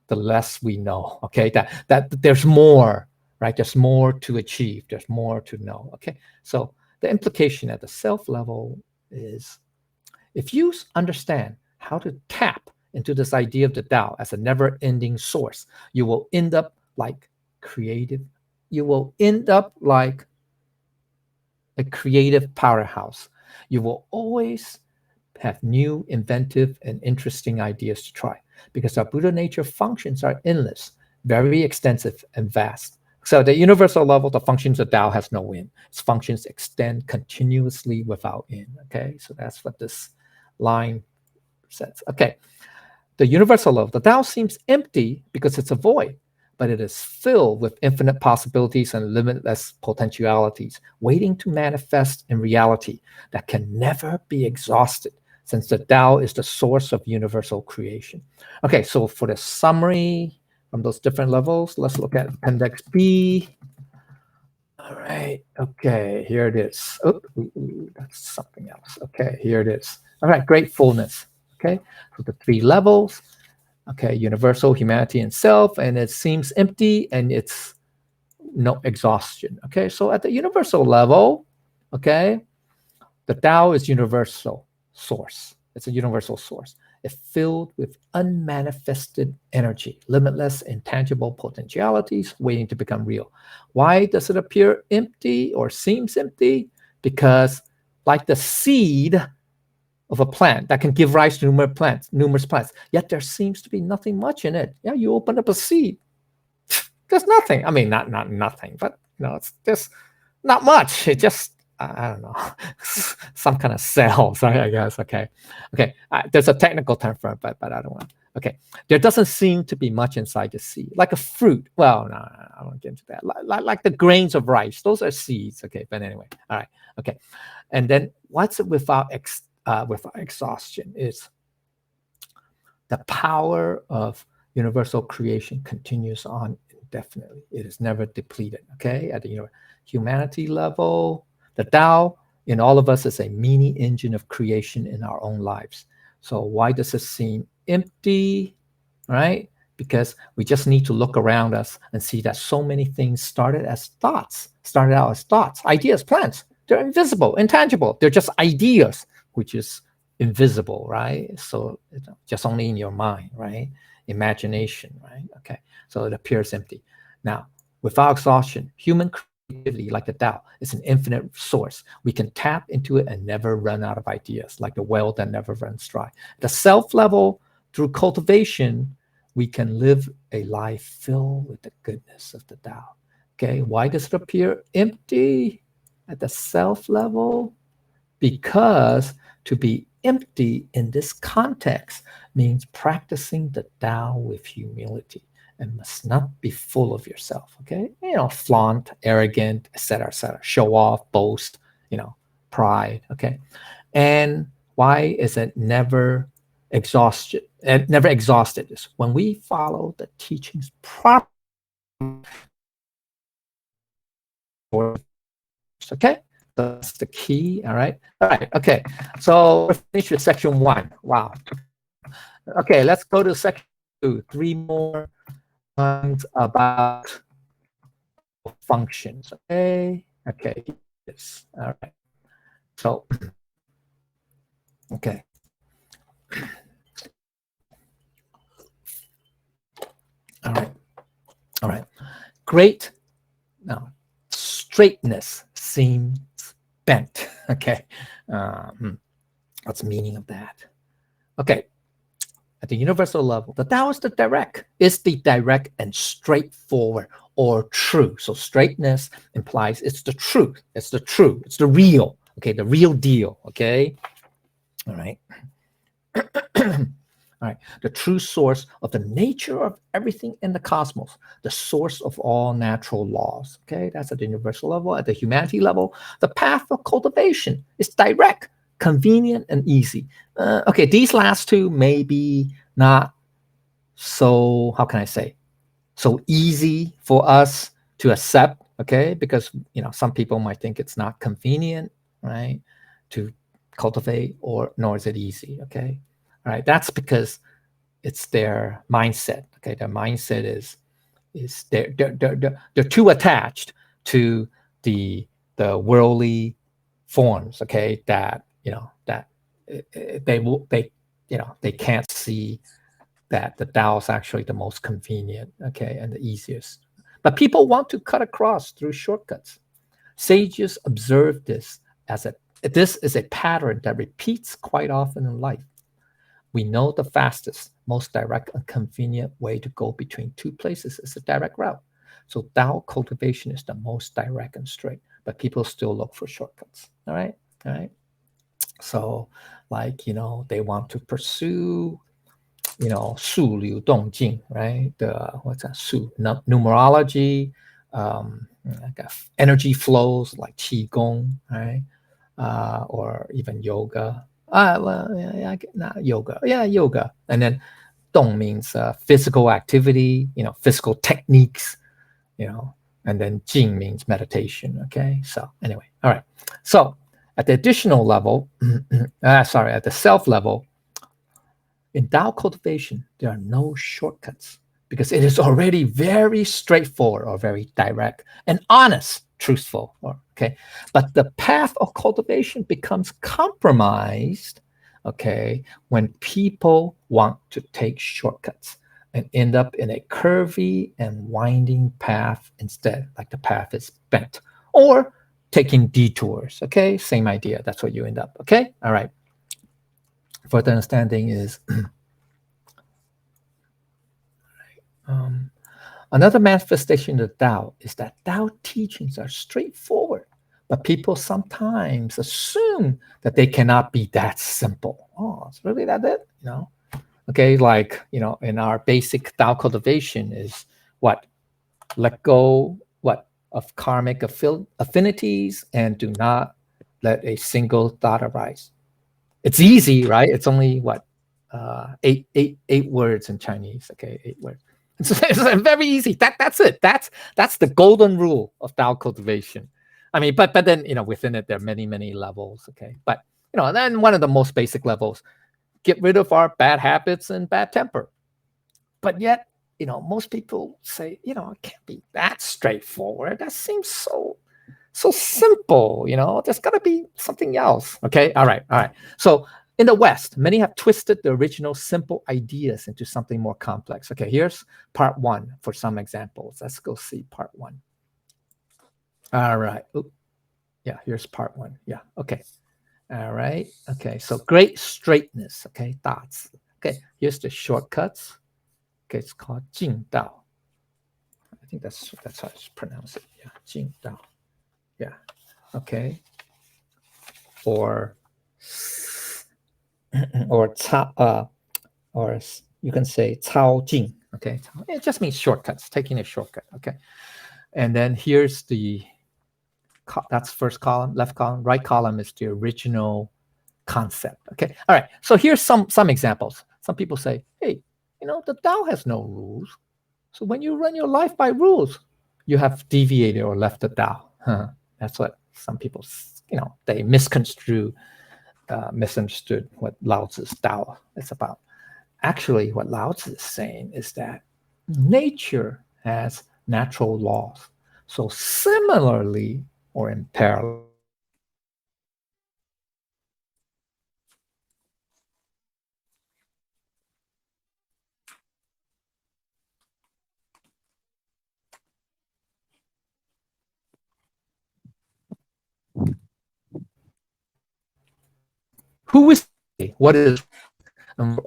[SPEAKER 1] the less we know, okay, that there's more, right? There's more to achieve, there's more to know, okay? So the implication at the self level is, if you understand how to tap into this idea of the Tao as a never-ending source, you will end up like you will end up like a creative powerhouse. You will always have new, inventive, and interesting ideas to try, because our Buddha nature functions are endless, very extensive, and vast. So at the universal level, the functions of Tao has no end. Its functions extend continuously without end. Okay, so that's what this line says. Okay, the universal level, the Tao seems empty because it's a void, but it is filled with infinite possibilities and limitless potentialities, waiting to manifest in reality that can never be exhausted, since the Tao is the source of universal creation. Okay, so for the summary from those different levels, let's look at Appendix B. All right, okay, here it is. Oh, that's something else. Okay, here it is. All right, gratefulness. Okay, so the 3 levels. Okay, universal, humanity, and self, and it seems empty, and it's no exhaustion. Okay, so at the universal level, okay, the Tao is universal source. It's a universal source. It's filled with unmanifested energy, limitless, intangible potentialities waiting to become real. Why does it appear empty or seems empty? Because, like the seed of a plant that can give rise to numerous plants, yet there seems to be nothing much in it. Yeah, you open up a seed, there's nothing. I mean, not nothing, but it's just not much. It just, I don't know, some kind of cells, right? I guess. Okay. There's a technical term for it, but I don't want. Okay, there doesn't seem to be much inside the seed, like a fruit. Well, no, I won't get into that. Like the grains of rice, those are seeds. Okay, but anyway, all right. Okay, and then what's without exhaustion is the power of universal creation continues on indefinitely. It is never depleted. Okay, at the humanity level, the Tao in all of us is a mini engine of creation in our own lives. So why does it seem empty? Right? Because we just need to look around us and see that so many things started out as thoughts, ideas, plans. They're invisible, intangible. They're just ideas, which is invisible, right? So it's just only in your mind, right? Imagination, right? Okay, so it appears empty. Now, without exhaustion, human creativity, like the Tao, is an infinite source. We can tap into it and never run out of ideas, like the well that never runs dry. The self level, through cultivation, we can live a life filled with the goodness of the Tao. Okay, why does it appear empty at the self level? Because to be empty in this context means practicing the Tao with humility and must not be full of yourself. Okay, flaunt, arrogant, etc., show off, boast, pride. Okay, and why is it never exhausted and never exhausted. Is when we follow the teachings properly. Okay, that's the key. All right. Okay, so we're finished with section 1. Wow. Okay, let's go to section 2. 3 more ones about functions. Okay. Yes. All right. So okay. All right. Great. Now, straightness seems bent. Okay. What's the meaning of that? Okay. At the universal level, the Tao is the direct and straightforward or true. So straightness implies it's the truth. It's the real. Okay. The real deal. Okay. All right. All right, the true source of the nature of everything in the cosmos, the source of all natural laws. Okay, that's at the universal level. At the humanity level, the path of cultivation is direct, convenient, and easy. Okay, these last two may be not so, how can I say, so easy for us to accept, okay, because, some people might think it's not convenient, right, to cultivate, or nor is it easy, okay. All right, that's because it's their mindset. Okay, their mindset is they're too attached to the worldly forms. Okay, that they can't see that the Tao is actually the most convenient. Okay, and the easiest. But people want to cut across through shortcuts. Sages observe this this is a pattern that repeats quite often in life. We know the fastest, most direct and convenient way to go between two places is a direct route. So Tao cultivation is the most direct and straight, but people still look for shortcuts. All right. So, like, they want to pursue, 数流动静, right? What's that? Numerology, like energy flows like qigong, right? Or even yoga. Not yoga. Yeah, yoga. And then dong means physical activity, physical techniques, and then jing means meditation. Okay. So anyway, all right. So at the additional level, at the self level, in Tao cultivation, there are no shortcuts because it is already very straightforward or very direct and honest, truthful. Okay, but the path of cultivation becomes compromised, okay, when people want to take shortcuts and end up in a curvy and winding path instead, like the path is bent, or taking detours. Okay, same idea. That's what you end up. Okay, all right. Further understanding is another manifestation of Tao is that Tao teachings are straightforward, but people sometimes assume that they cannot be that simple. Oh, it's really that it? Okay, like, in our basic Tao cultivation is what? Let go, of karmic affinities and do not let a single thought arise. It's easy, right? It's only what? Eight words in Chinese. Okay, 8 words. It's very easy. That's it. That's the golden rule of Tao cultivation. I mean, but then within it there are many levels. Okay, but then one of the most basic levels, get rid of our bad habits and bad temper. But yet, most people say, it can't be that straightforward. That seems so simple. There's got to be something else. Okay, all right. So in the West, many have twisted the original simple ideas into something more complex. Okay, here's part 1 for some examples. Let's go see part 1. All right. Oop. Yeah, here's part 1. Yeah, okay. All right. Okay, so great straightness. Okay, thoughts. Okay, here's the shortcuts. Okay, it's called Jing Dao. I think that's how it's pronounced. Yeah, Jing Dao. Yeah. Okay. Or or you can say Cao Jing. Okay, it just means shortcuts, taking a shortcut. Okay, and then here's that's first column, left column, right column is the original concept. Okay, all right. So here's some examples. Some people say, hey, the Tao has no rules. So when you run your life by rules, you have deviated or left the Tao. That's what some people, they misunderstood what Lao Tzu's Tao is about. Actually, what Lao Tzu is saying is that nature has natural laws. So similarly, or in parallel, who is what is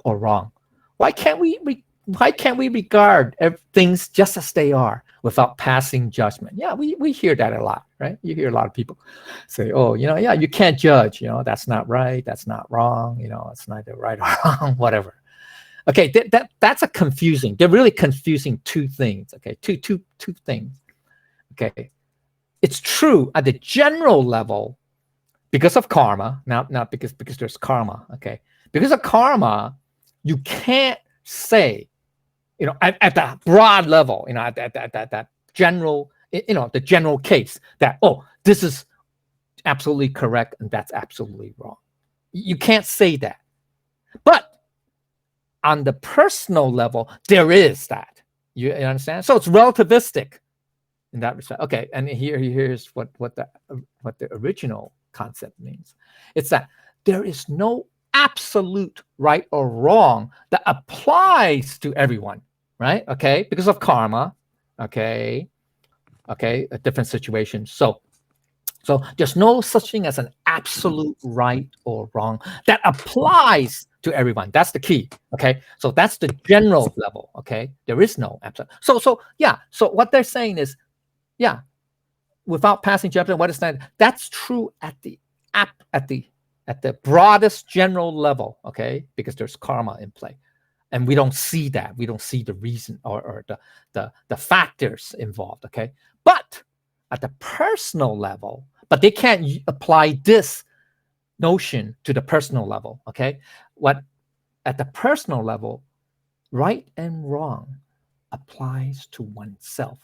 [SPEAKER 1] or wrong? Why can't we regard things just as they are without passing judgment? Yeah, we hear that a lot, right? You hear a lot of people say, oh, yeah, you can't judge, that's not right, that's not wrong, it's neither right or wrong, whatever. Okay, that's a confusing. They're really confusing two things. Okay, two things. Okay, it's true at the general level because of karma. Not because there's karma. Okay, because of karma, you can't say, at the broad level, at that general, the general case that, oh, this is absolutely correct and that's absolutely wrong. You can't say that. But on the personal level, there is that. You understand? So it's relativistic in that respect. Okay, and here's what the original concept means. It's that there is no absolute right or wrong that applies to everyone, right? Okay, because of karma. Okay, a different situation. So there's no such thing as an absolute right or wrong that applies to everyone. That's the key. Okay, so that's the general level. Okay, there is no absolute. So yeah. So what they're saying is, yeah, without passing judgment, what is that? That's true at the broadest general level. Okay, because there's karma in play, and we don't see that. We don't see the reason or the factors involved. Okay, but at the personal level. But they can't apply this notion to the personal level, okay? What at the personal level, right and wrong applies to oneself,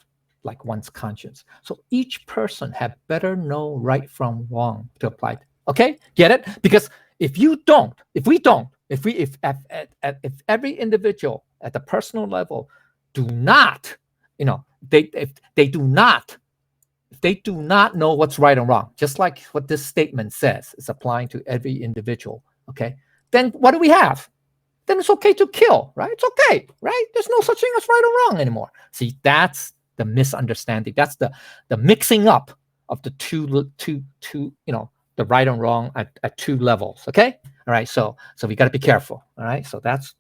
[SPEAKER 1] like one's conscience. So each person had better know right from wrong to apply. Okay, get it? Because if every individual at the personal level do not, if they do not know what's right and wrong, just like what this statement says, it's applying to every individual, okay? Then what do we have? Then it's okay to kill, right? It's okay, right? There's no such thing as right or wrong anymore. See, that's the misunderstanding. That's the mixing up of the two, the right and wrong at two levels, okay? All right, so we got to be careful, all right? So that's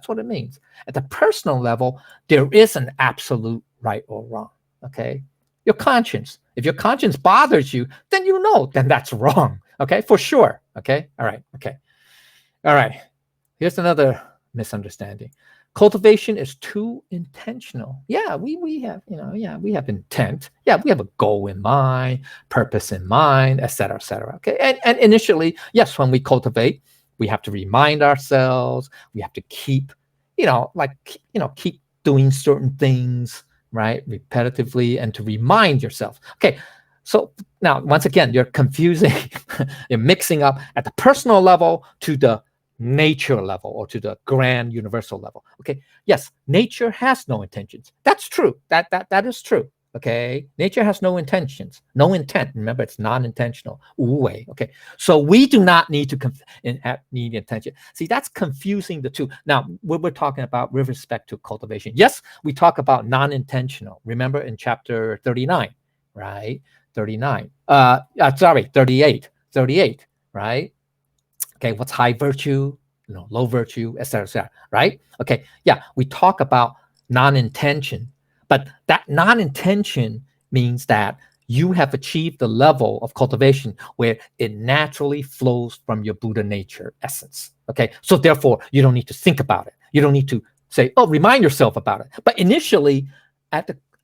[SPEAKER 1] what it means. At the personal level, there is an absolute right or wrong, okay? Your conscience. If your conscience bothers you, then then that's wrong. Okay, for sure. Okay, all right. Okay, all right. Here's another misunderstanding. Cultivation is too intentional. Yeah, we have, we have intent. Yeah, we have a goal in mind, purpose in mind, etc., etc. Okay, and initially, yes, when we cultivate, we have to remind ourselves. We have to keep, keep doing certain things, right, repetitively, and to remind yourself. Okay, so now once again, you're confusing, you're mixing up at the personal level to the nature level or to the grand universal level. Okay, yes, nature has no intentions. That's true. That is true. Okay, nature has no intentions, no intent. Remember, it's non-intentional. Okay, so we do not need to need intention. See, that's confusing the two. Now, what we're talking about with respect to cultivation, yes, we talk about non-intentional. Remember in chapter 39, right? 39. 38. 38, right? Okay, what's high virtue, low virtue, etc., right? Okay, yeah, we talk about non-intention, but that non-intention means that you have achieved the level of cultivation where it naturally flows from your Buddha nature essence. Okay, so therefore, you don't need to think about it. You don't need to say, oh, remind yourself about it. But initially,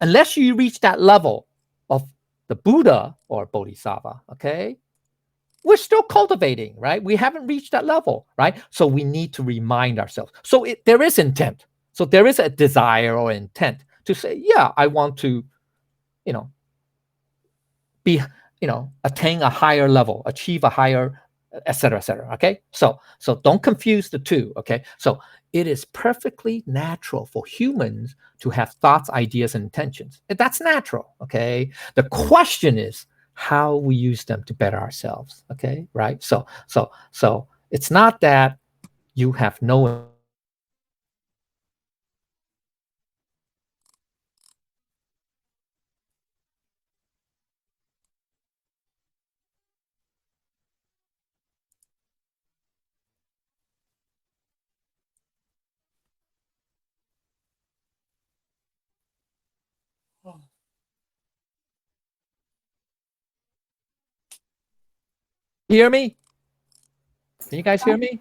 [SPEAKER 1] unless you reach that level of the Buddha or Bodhisattva, okay, we're still cultivating, right? We haven't reached that level, right? So we need to remind ourselves. So there is intent. So there is a desire or intent to say, yeah, I want to, be, attain a higher level, achieve a higher, et cetera, et cetera. Okay. So don't confuse the two. Okay. So it is perfectly natural for humans to have thoughts, ideas, and intentions. That's natural. Okay. The question is how we use them to better ourselves. Okay. Right. So it's not that you have no hear me? Can you guys hear me?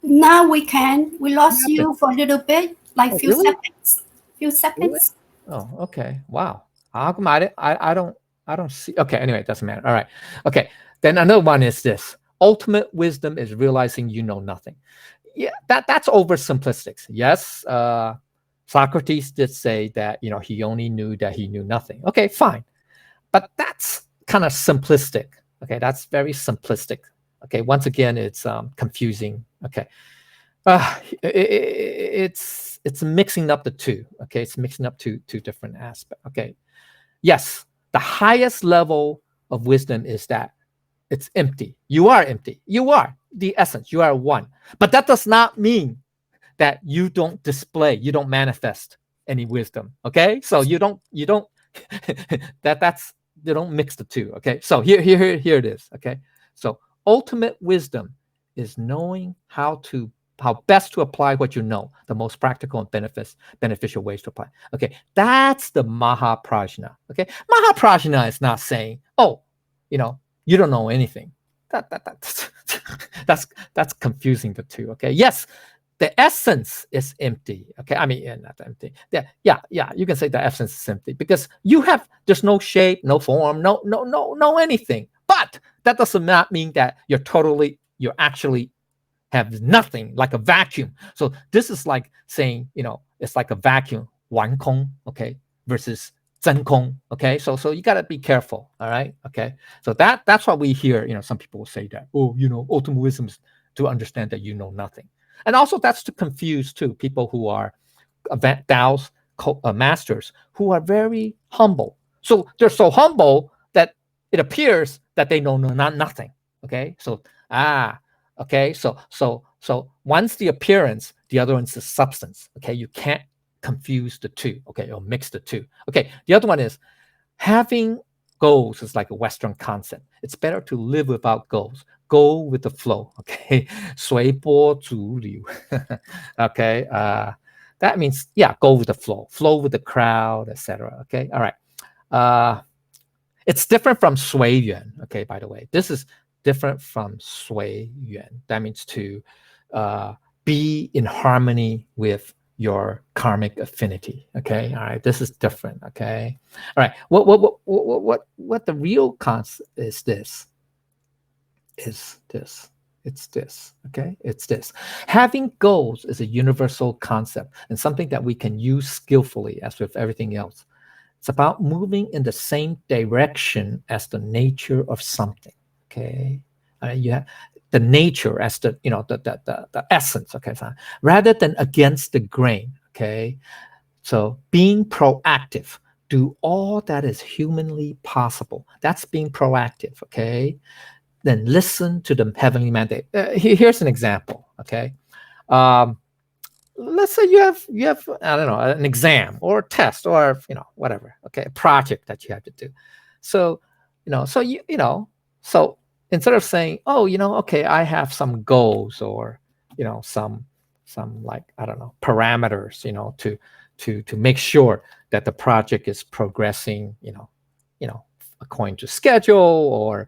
[SPEAKER 2] Now we can. We
[SPEAKER 1] What
[SPEAKER 2] lost
[SPEAKER 1] happened?
[SPEAKER 2] you for a little bit, like
[SPEAKER 1] Oh,
[SPEAKER 2] few
[SPEAKER 1] really?
[SPEAKER 2] seconds. Few
[SPEAKER 1] Really?
[SPEAKER 2] seconds.
[SPEAKER 1] Oh, okay. Wow. How come I don't see. Okay. Anyway, it doesn't matter. All right. Okay. Then another one is this: ultimate wisdom is realizing you know nothing. Yeah, that's oversimplistic. Yes, Socrates did say that he only knew that he knew nothing. Okay, fine, but that's kind of simplistic. Okay, that's very simplistic. Okay, once again, it's confusing. Okay, it's mixing up the two. Okay, it's mixing up two different aspects. Okay, yes, the highest level of wisdom is that it's empty. You are empty. You are the essence. You are one. But that does not mean that you don't display, you don't manifest any wisdom. Okay, so you don't that's you don't mix the two. Okay, so here it is. Okay, so ultimate wisdom is knowing how best to apply what you know, the most practical and beneficial ways to apply. Okay, that's the Mahaprajna. Okay, Mahaprajna is not saying, oh, you don't know anything. That's that's confusing the two. Okay, yes, the essence is empty. Okay, I mean, not empty. Yeah. You can say the essence is empty because there's no shape, no form, no anything. But that does not mean that you're actually have nothing, like a vacuum. So this is like saying, it's like a vacuum, 完空, okay, versus 真空, okay. So you got to be careful, all right, okay. So that's what we hear. Some people will say that, oh, ultimate wisdom is to understand that you know nothing, and also that's to confuse too people who are Tao's masters who are very humble. So they're so humble that it appears that they know not nothing. Okay, so okay, so one's the appearance, the other one's the substance. Okay, you can't confuse the two. Okay, or mix the two. Okay, the other one is having goals is like a Western concept. It's better to live without goals. Go with the flow. Okay, 随波逐流. Okay, that means go with the flow with the crowd, etc. Okay, all right. It's different from 随缘. Okay, by the way, this is different from 随缘. That means to be in harmony with your karmic affinity. Okay, all right. This is different. Okay, all right. What the real concept is this? Is this? It's this. Okay, it's this. Having goals is a universal concept and something that we can use skillfully, as with everything else. It's about moving in the same direction as the nature of something. Okay, you have the nature as the essence. Okay, fine. Rather than against the grain. Okay, so being proactive, do all that is humanly possible. That's being proactive. Okay, then listen to the heavenly mandate. Here's an example. Okay, um, let's say you have I don't know, an exam or a test or whatever. Okay, a project that you have to do. So so instead of saying, oh, okay, I have some goals or some like, I don't know, parameters, to make sure that the project is progressing, according to schedule, or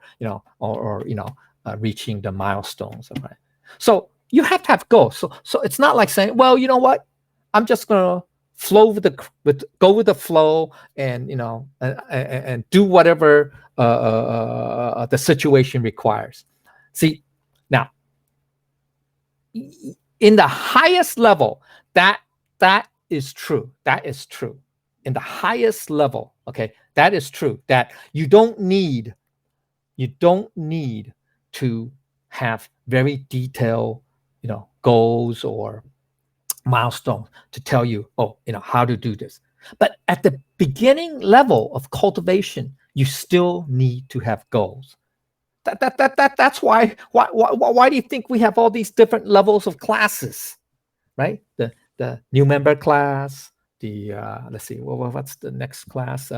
[SPEAKER 1] reaching the milestones. Right. So you have to have goals. So it's not like saying, well, you know what, I'm just gonna go with the flow, and and do whatever the situation requires. See, now, in the highest level, that is true. That is true. In the highest level, okay, that is true. That you don't need to have very detailed, goals or milestones to tell you, how to do this. But at the beginning level of cultivation, you still need to have goals. That's why do you think we have all these different levels of classes, right? The new member class, the let's see, what's the next class?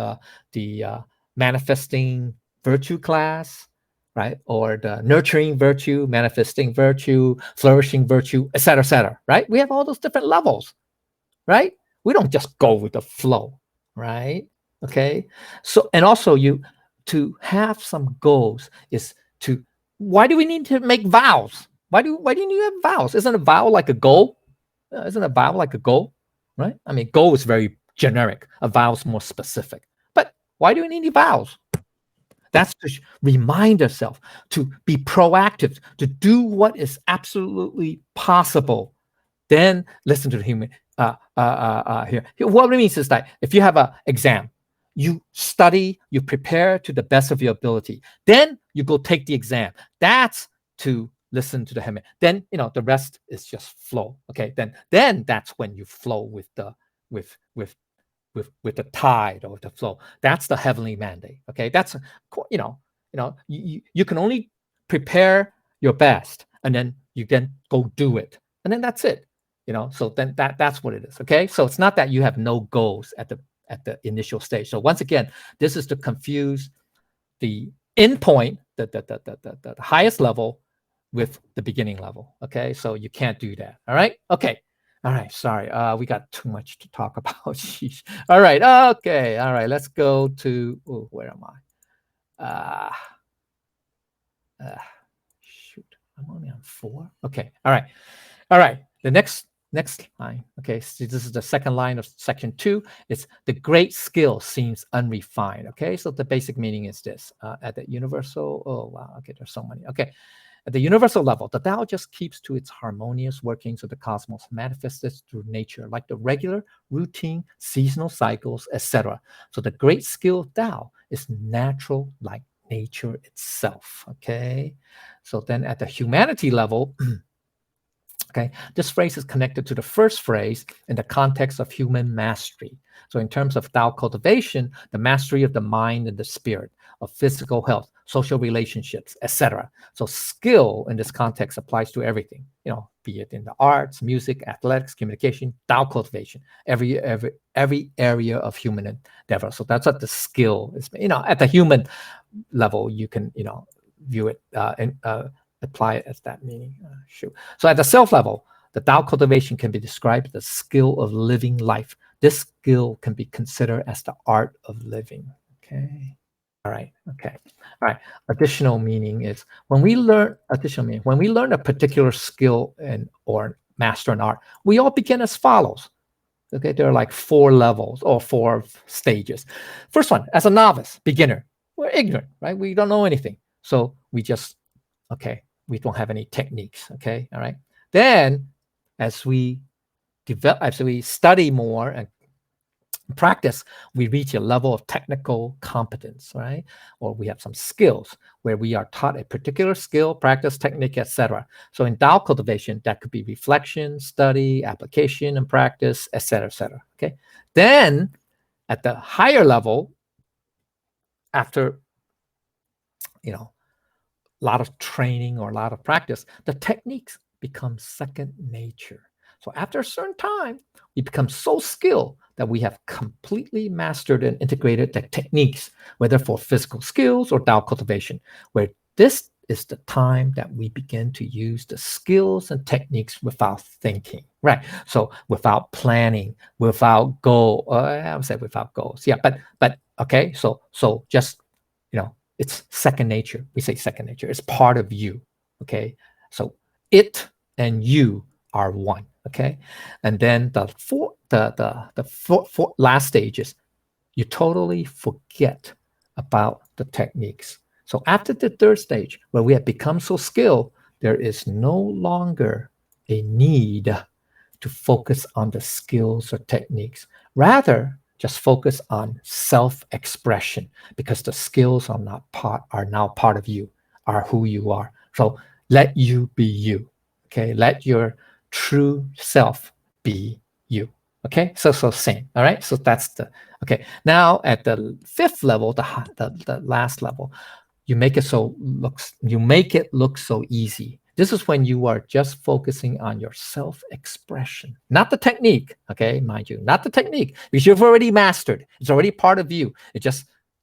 [SPEAKER 1] The manifesting virtue class, right? Or the nurturing virtue, manifesting virtue, flourishing virtue, etc., right? We have all those different levels, right? We don't just go with the flow, right? Okay. So, and also to have some goals is to, why do we need to make vows? Why do you need to have vows? Isn't a vow like a goal? Isn't a vow like a goal, right? I mean, goal is very generic. A vow is more specific. But why do we need vows? That's to remind ourselves to be proactive, to do what is absolutely possible. Then listen to the human here. What it means is that if you have an exam, you study, you prepare to the best of your ability. Then you go take the exam. That's to listen to the human. Then the rest is just flow. Okay. Then that's when you flow with the with the tide or the flow. That's the heavenly mandate. Okay. That's you can only prepare your best, and then you can go do it, and then that's it. So then that's what it is. Okay. So it's not that you have no goals at the initial stage. So once again, this is to confuse the end point, the highest level, with the beginning level. Okay. So you can't do that. All right. Okay. All right. Sorry. We got too much to talk about. All right. Okay. All right. Let's go to, where am I? Shoot. I'm only on 4. Okay. All right. All right. The next line. Okay. So this is the second line of section 2. It's the great skill seems unrefined. Okay. So the basic meaning is this. At the universal. Oh, wow. Okay. There's so many. Okay. At the universal level, the Tao just keeps to its harmonious workings of the cosmos, manifested through nature, like the regular, routine, seasonal cycles, etc. So the great skill of Tao is natural, like nature itself. Okay. So then at the humanity level, okay, this phrase is connected to the first phrase in the context of human mastery. So in terms of Tao cultivation, the mastery of the mind and the spirit, of physical health, social relationships, etc. So skill in this context applies to everything, be it in the arts, music, athletics, communication, Tao cultivation, every area of human endeavor. So that's what the skill is. At the human level, you can, view it and apply it as that meaning. So at the self level, the Tao cultivation can be described as the skill of living life. This skill can be considered as the art of living. Okay. All right. Okay. All right. Additional meaning is when we learn a particular skill or master an art, we all begin as follows. Okay. There are like 4 levels or 4 stages. First one, as a novice, beginner, we're ignorant, right? We don't know anything. So we just, we don't have any techniques. Okay. All right. Then as we study more and practice, we reach a level of technical competence, right? Or we have some skills where we are taught a particular skill, practice, technique, etc. So in Tao cultivation, that could be reflection, study, application, and practice, etc., etc. Okay. Then at the higher level, after a lot of training or a lot of practice, the techniques become second nature. So after a certain time, we become so skilled that we have completely mastered and integrated the techniques, whether for physical skills or Tao cultivation, where this is the time that we begin to use the skills and techniques without thinking, right? So without planning, without goal, I would say without goals. Yeah, but okay, so just, it's second nature. We say second nature. It's part of you, okay? So it and you are one, okay? And then the last stage is you totally forget about the techniques. So after the third stage, where we have become so skilled, there is no longer a need to focus on the skills or techniques. Rather, just focus on self-expression, because the skills are now part of you, are who you are. So let you be you. Okay, let your true self be you. Okay, so same. All right, so that's the okay. Now at the fifth level, the last level, you make it look so easy. This is when you are just focusing on your self-expression, not the technique. Okay, mind you, not the technique, because you've already mastered. It's already part of you.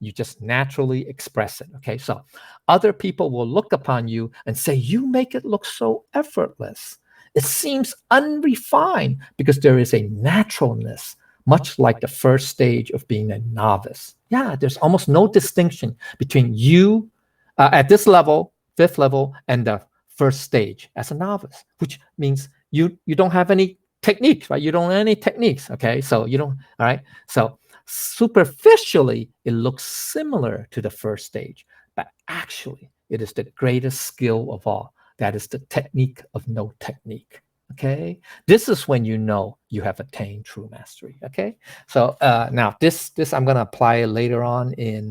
[SPEAKER 1] You just naturally express it. Okay, so other people will look upon you and say, you make it look so effortless. It seems unrefined, because there is a naturalness, much like the first stage of being a novice. Yeah, there's almost no distinction between you at this level, fifth level, and the first stage as a novice, which means you don't have any techniques, right? You don't have any techniques. Okay, so you don't. All right, so superficially it looks similar to the first stage, but actually it is the greatest skill of all. That is the technique of no technique. Okay, this is when you know you have attained true mastery. Okay, so now this I'm going to apply it later on in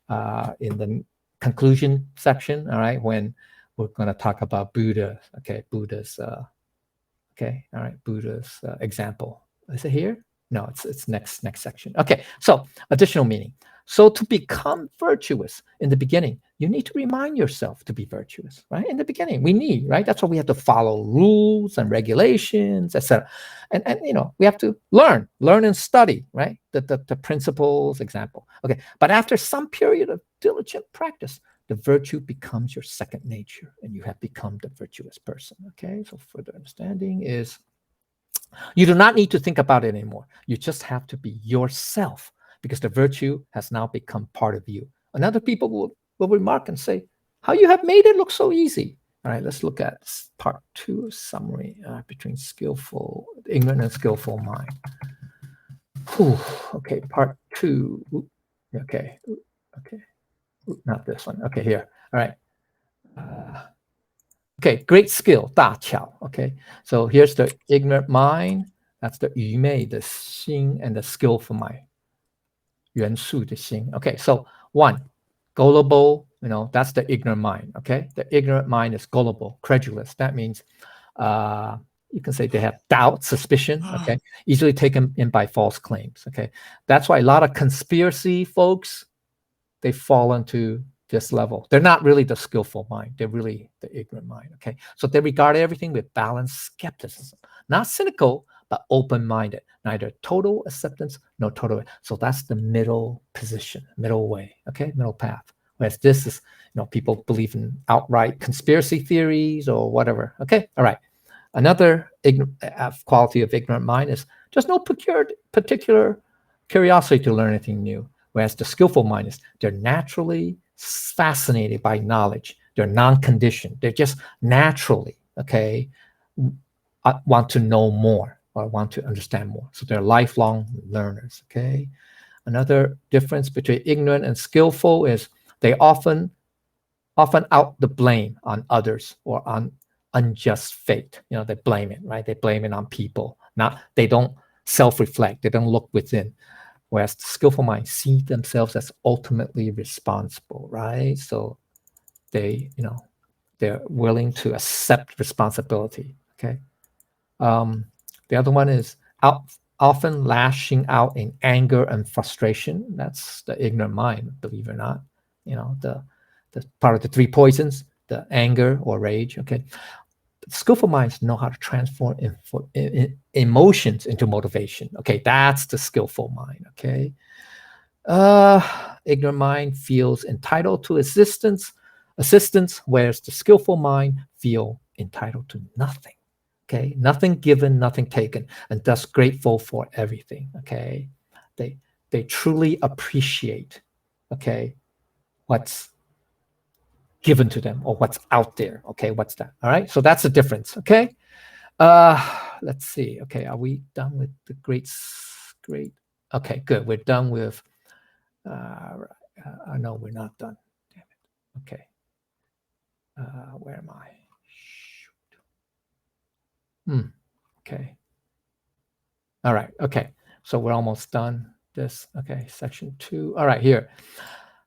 [SPEAKER 1] the conclusion section. All right, when we're going to talk about Buddha. Okay, Buddha's okay, all right, Buddha's example. Is it here? No, it's next section. Okay, so additional meaning. So to become virtuous in the beginning, you need to remind yourself to be virtuous, right? In the beginning, we need, right? That's why we have to follow rules and regulations, etc. And we have to learn and study, right? The principles, example. Okay, but after some period of diligent practice, the virtue becomes your second nature, and you have become the virtuous person. Okay, so further understanding is you do not need to think about it anymore. You just have to be yourself, because the virtue has now become part of you. And other people will remark and say, how you have made it look so easy. All right, let's look at part 2 summary between ignorant and skillful mind. Whew, okay, part 2. Okay, not this one. Okay, here. All right. Okay, great skill, 大巧. Okay, so here's the ignorant mind. That's the 愚昧的心 and the skillful mind. 元素的心. Okay, so 1, gullible, that's the ignorant mind. Okay, the ignorant mind is gullible, credulous. That means you can say they have doubt, suspicion, okay, easily taken in by false claims. Okay, that's why a lot of conspiracy folks, they fall into this level. They're not really the skillful mind. They're really the ignorant mind. Okay, so they regard everything with balanced skepticism, not cynical, but open-minded. Neither total acceptance nor total. So that's the middle position, middle way. Okay, middle path. Whereas this is, people believe in outright conspiracy theories or whatever. Okay, all right. Another quality of ignorant mind is just no particular curiosity to learn anything new. Whereas the skillful mind is, they're naturally fascinated by knowledge. They're non-conditioned. They're just naturally, okay, want to know more or want to understand more. So they're lifelong learners, okay? Another difference between ignorant and skillful is they often out the blame on others or on unjust fate. They blame it, right? They blame it on people. They don't self-reflect. They don't look within. Whereas the skillful mind see themselves as ultimately responsible, right? So they're willing to accept responsibility. Okay. The other one is often lashing out in anger and frustration. That's the ignorant mind, believe it or not. The part of the 3 poisons, the anger or rage. Okay. Skillful minds know how to transform emotions into motivation. Okay, that's the skillful mind. Okay, ignorant mind feels entitled to assistance, whereas the skillful mind feel entitled to nothing. Okay, nothing given, nothing taken, and thus grateful for everything. Okay, they truly appreciate, okay, what's given to them or what's out there. Okay, what's that? All right, so that's the difference. Okay, let's see. Okay, are we done with the great? Okay, good. We're done with. No, we're not done. Okay. Where am I? Shoot. Okay. All right. Okay. So we're almost done. This. Okay. Section 2. All right. Here.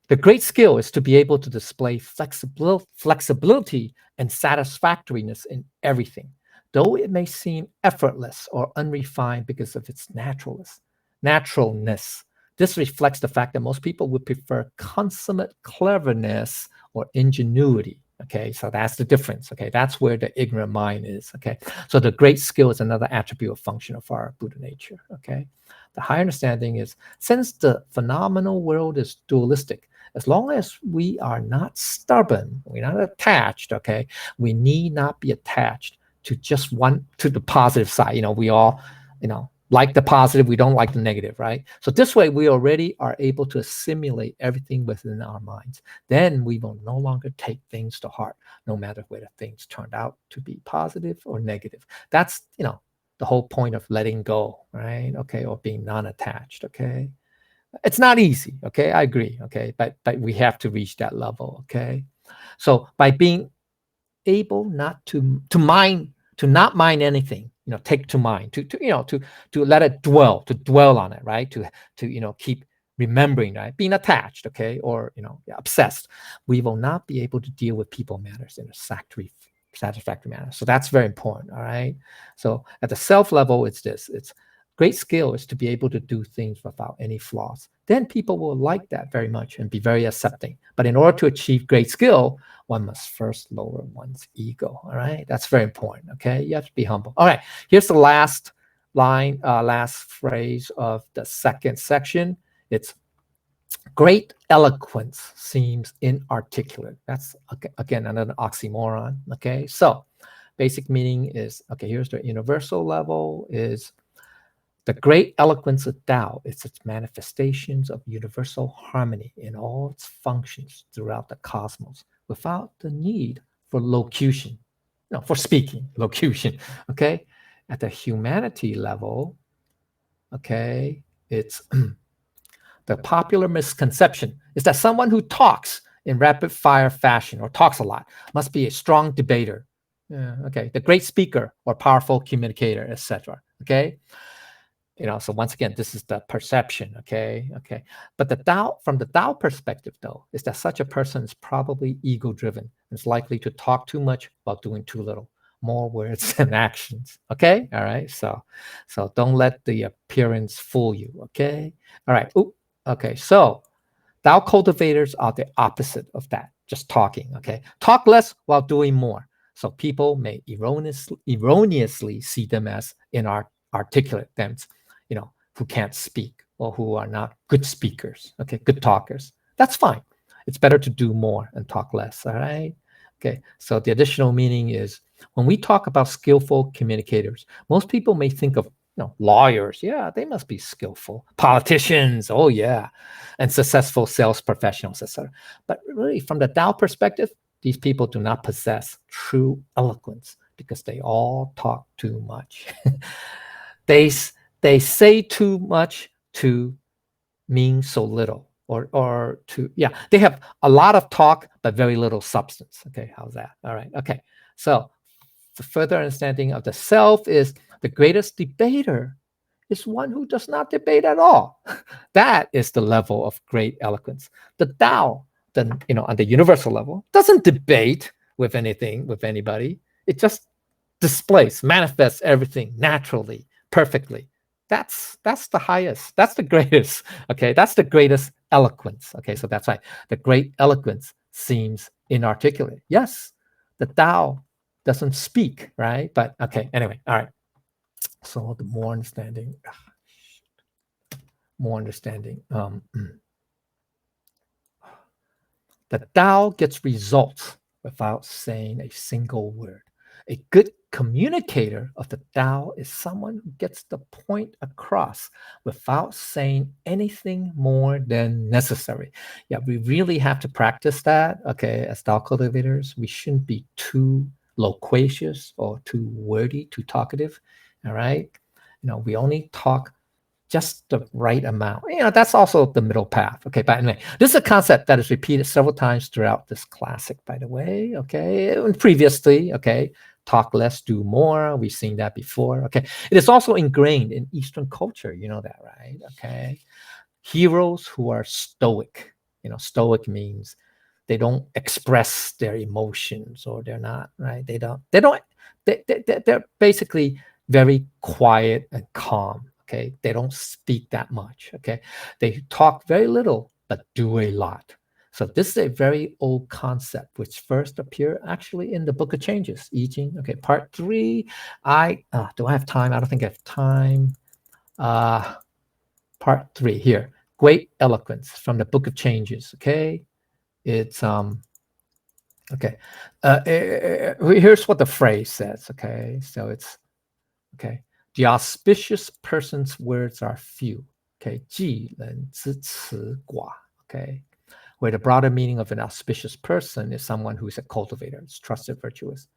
[SPEAKER 1] The great skill is to be able to display flexibility and satisfactoriness in everything, though it may seem effortless or unrefined because of its naturalness. This reflects the fact that most people would prefer consummate cleverness or ingenuity. Okay, so that's the difference. Okay, that's where the ignorant mind is. Okay, so the great skill is another attribute or function of our Buddha nature. Okay, the higher understanding is since the phenomenal world is dualistic, as long as we are not stubborn, we're not attached, okay, we need not be attached to just one, to the positive side. We all, like the positive, we don't like the negative, right? So this way we already are able to assimilate everything within our minds. Then we will no longer take things to heart, no matter whether things turned out to be positive or negative. That's, the whole point of letting go, right? Okay, or being non-attached, okay? It's not easy, okay? I agree, okay? But we have to reach that level, okay? So by being able not to not mind anything, take to mind, to let it dwell on it, right? To keep remembering, right? Being attached, okay? Or, obsessed. We will not be able to deal with people matters in a satisfactory manner. So that's very important, all right? So at the self level, it's this. It's great skill is to be able to do things without any flaws. Then people will like that very much and be very accepting. But in order to achieve great skill, one must first lower one's ego. All right. That's very important. Okay. You have to be humble. All right. Here's the last line, last phrase of the second section. It's great eloquence seems inarticulate. That's, again, another oxymoron. Okay. So basic meaning is, okay, here's the universal level is the great eloquence of Tao is its manifestations of universal harmony in all its functions throughout the cosmos without the need for locution, for speaking, locution, okay? At the humanity level, okay, it's the popular misconception is that someone who talks in rapid fire fashion or talks a lot must be a strong debater, okay, the great speaker or powerful communicator, etc., okay? So once again, this is the perception, okay? But the Tao, from the Tao perspective, though, is that such a person is probably ego-driven and is likely to talk too much while doing too little, more words than actions, okay? All right, so don't let the appearance fool you, okay? All right, okay, so Tao cultivators are the opposite of that, just talking, okay? Talk less while doing more. So people may erroneously see them as inarticulate, them, who can't speak or who are not good speakers, okay, good talkers. That's fine. It's better to do more and talk less, all right? Okay, so the additional meaning is when we talk about skillful communicators, most people may think of lawyers, yeah, they must be skillful. Politicians, oh yeah, and successful sales professionals, etc. But really, from the Tao perspective, these people do not possess true eloquence because they all talk too much. They say too much to mean so little, or they have a lot of talk but very little substance. Okay, how's that? All right, okay. So the further understanding of the self is the greatest debater is one who does not debate at all. That is the level of great eloquence. The Tao, on the universal level, doesn't debate with anything, with anybody. It just displays, manifests everything naturally, perfectly. That's the highest. That's the greatest. Okay, that's the greatest eloquence. Okay, so that's why the great eloquence seems inarticulate. Yes, the Tao doesn't speak, right? But okay, anyway, all right. So the more understanding, the Tao gets results without saying a single word. A good communicator of the Tao is someone who gets the point across without saying anything more than necessary. Yeah, we really have to practice that. Okay, as Tao cultivators, we shouldn't be too loquacious or too wordy, too talkative. All right, we only talk just the right amount. That's also the middle path. Okay, but anyway, this is a concept that is repeated several times throughout this classic, by the way. Okay, and previously, okay, talk less, do more. We've seen that before. Okay, it is also ingrained in Eastern culture. You know that, right? Okay, heroes who are stoic. Stoic means they don't express their emotions, or they're not, right. They're basically very quiet and calm. Okay, they don't speak that much. Okay, they talk very little but do a lot. So this is a very old concept which first appeared actually in the Book of Changes, I Ching. Okay, part 3. Do I have time? I don't think I have time. Part 3 here, great eloquence, from the Book of Changes. Okay, it's okay. Here's what the phrase says. Okay, so it's okay. The auspicious person's words are few. Okay, 济人之辞寡. Okay, where the broader meaning of an auspicious person is someone who is a cultivator, is trusted, virtuous.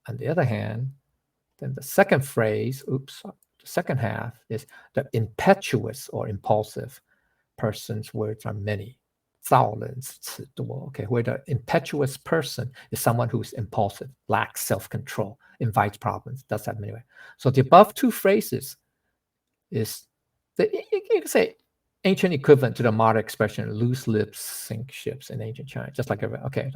[SPEAKER 1] On the other hand, then the second phrase, the second half is the impetuous or impulsive person's words are many. 造人之词多. Okay, where the impetuous person is someone who's impulsive, lacks self-control, invites problems, does that anyway. So the above two phrases is you can say ancient equivalent to the modern expression loose lips sink ships in ancient China, just like okay.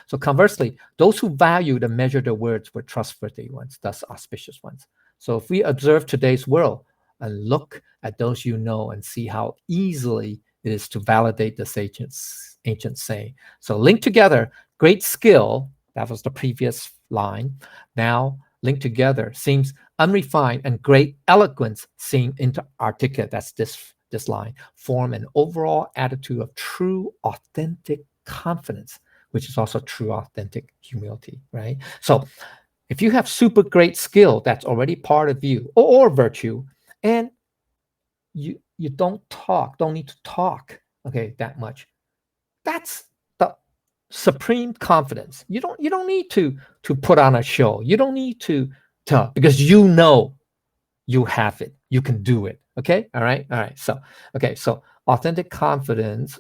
[SPEAKER 1] So conversely, those who value and measure their words were trustworthy ones, thus auspicious ones. So if we observe today's world and look at those and see how easily it is to validate this ancient saying. So linked together, great skill, that was the previous line, now linked together seems unrefined, and great eloquence seem inarticulate, that's this line, form an overall attitude of true, authentic confidence, which is also true, authentic humility, right? So if you have super great skill, that's already part of you, or virtue, and you don't need to talk, okay, that much. That's the supreme confidence. You don't need to put on a show. You don't need to talk, because you have it. You can do it. Okay. All right. So authentic confidence,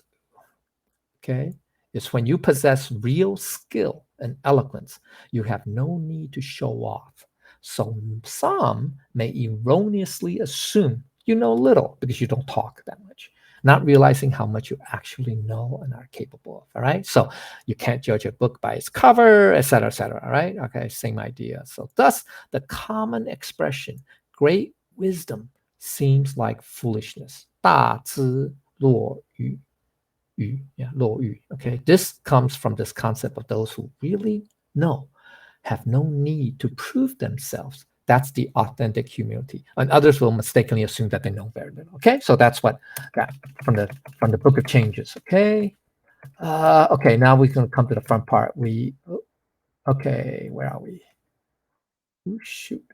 [SPEAKER 1] okay, is when you possess real skill and eloquence. You have no need to show off. So some may erroneously assume you know little because you don't talk that much, not realizing how much you actually know and are capable of. All right. So you can't judge a book by its cover, etc., etc. All right. Okay. Same idea. So thus the common expression, great wisdom, seems like foolishness. 大智若愚. Yeah, 落语. Okay, this comes from this concept of those who really know, have no need to prove themselves. That's the authentic humility. And others will mistakenly assume that they know very little. Okay, so that's what got from the Book of Changes. Okay, okay. Now we're going to come to the front part. Okay, where are we? Oh, shoot.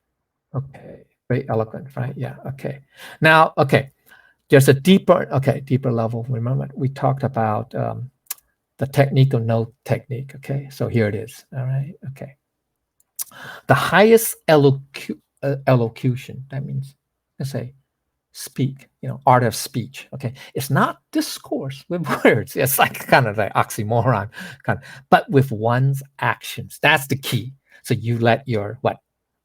[SPEAKER 1] Okay, very eloquent, right? Yeah. Okay. Now, okay. There's a deeper level. Remember, we talked about the technique of no technique. Okay, so here it is. All right. Okay. The highest elocution, that means, let's say, speak, art of speech. Okay, it's not discourse with words. It's like kind of like oxymoron, but with one's actions. That's the key. So you let your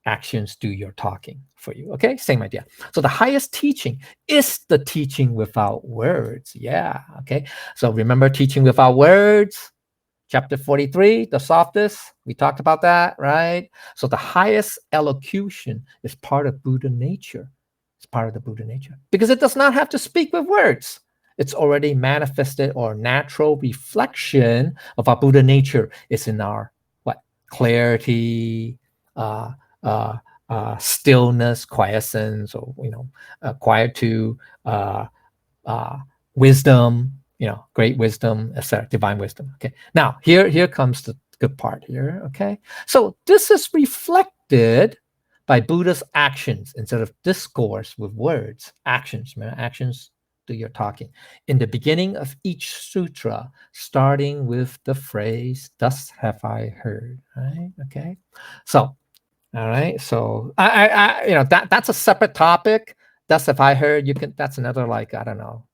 [SPEAKER 1] actions do your talking for you. Okay, same idea. So the highest teaching is the teaching without words. Yeah. Okay. So remember teaching without words. Chapter 43, the softest, we talked about that, right? So the highest elocution is part of Buddha nature. It's part of the Buddha nature because it does not have to speak with words. It's already manifested, or natural reflection of our Buddha nature is in our clarity, stillness, quiescence, or quietude, wisdom, great wisdom, etc., divine wisdom. Okay, now here comes the good part here. Okay, so this is reflected by Buddha's actions instead of discourse with words. Actions, remember, actions do your talking. In the beginning of each sutra, starting with the phrase "Thus have I heard." Right? Okay, so all right, so that's a separate topic. That's if I heard, you can, that's another, like, I don't know,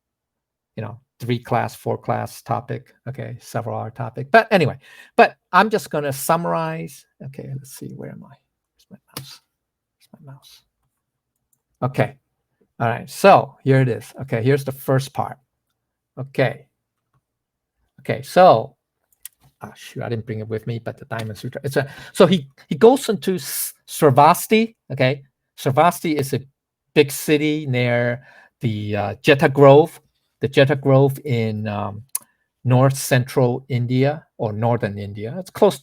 [SPEAKER 1] 3-class, 4-class topic. Okay, several hour topic. But anyway, but I'm just going to summarize. Okay, let's see, where am I? Where's my mouse? Where's my mouse? Okay. All right. So here it is. Okay, here's the first part. Okay. Okay, so shoot, I didn't bring it with me, but the Diamond Sutra. So he goes into Sravasti. Okay, Sravasti is a big city near the Jeta Grove. The Jeta Grove in north central India or northern India. It's close.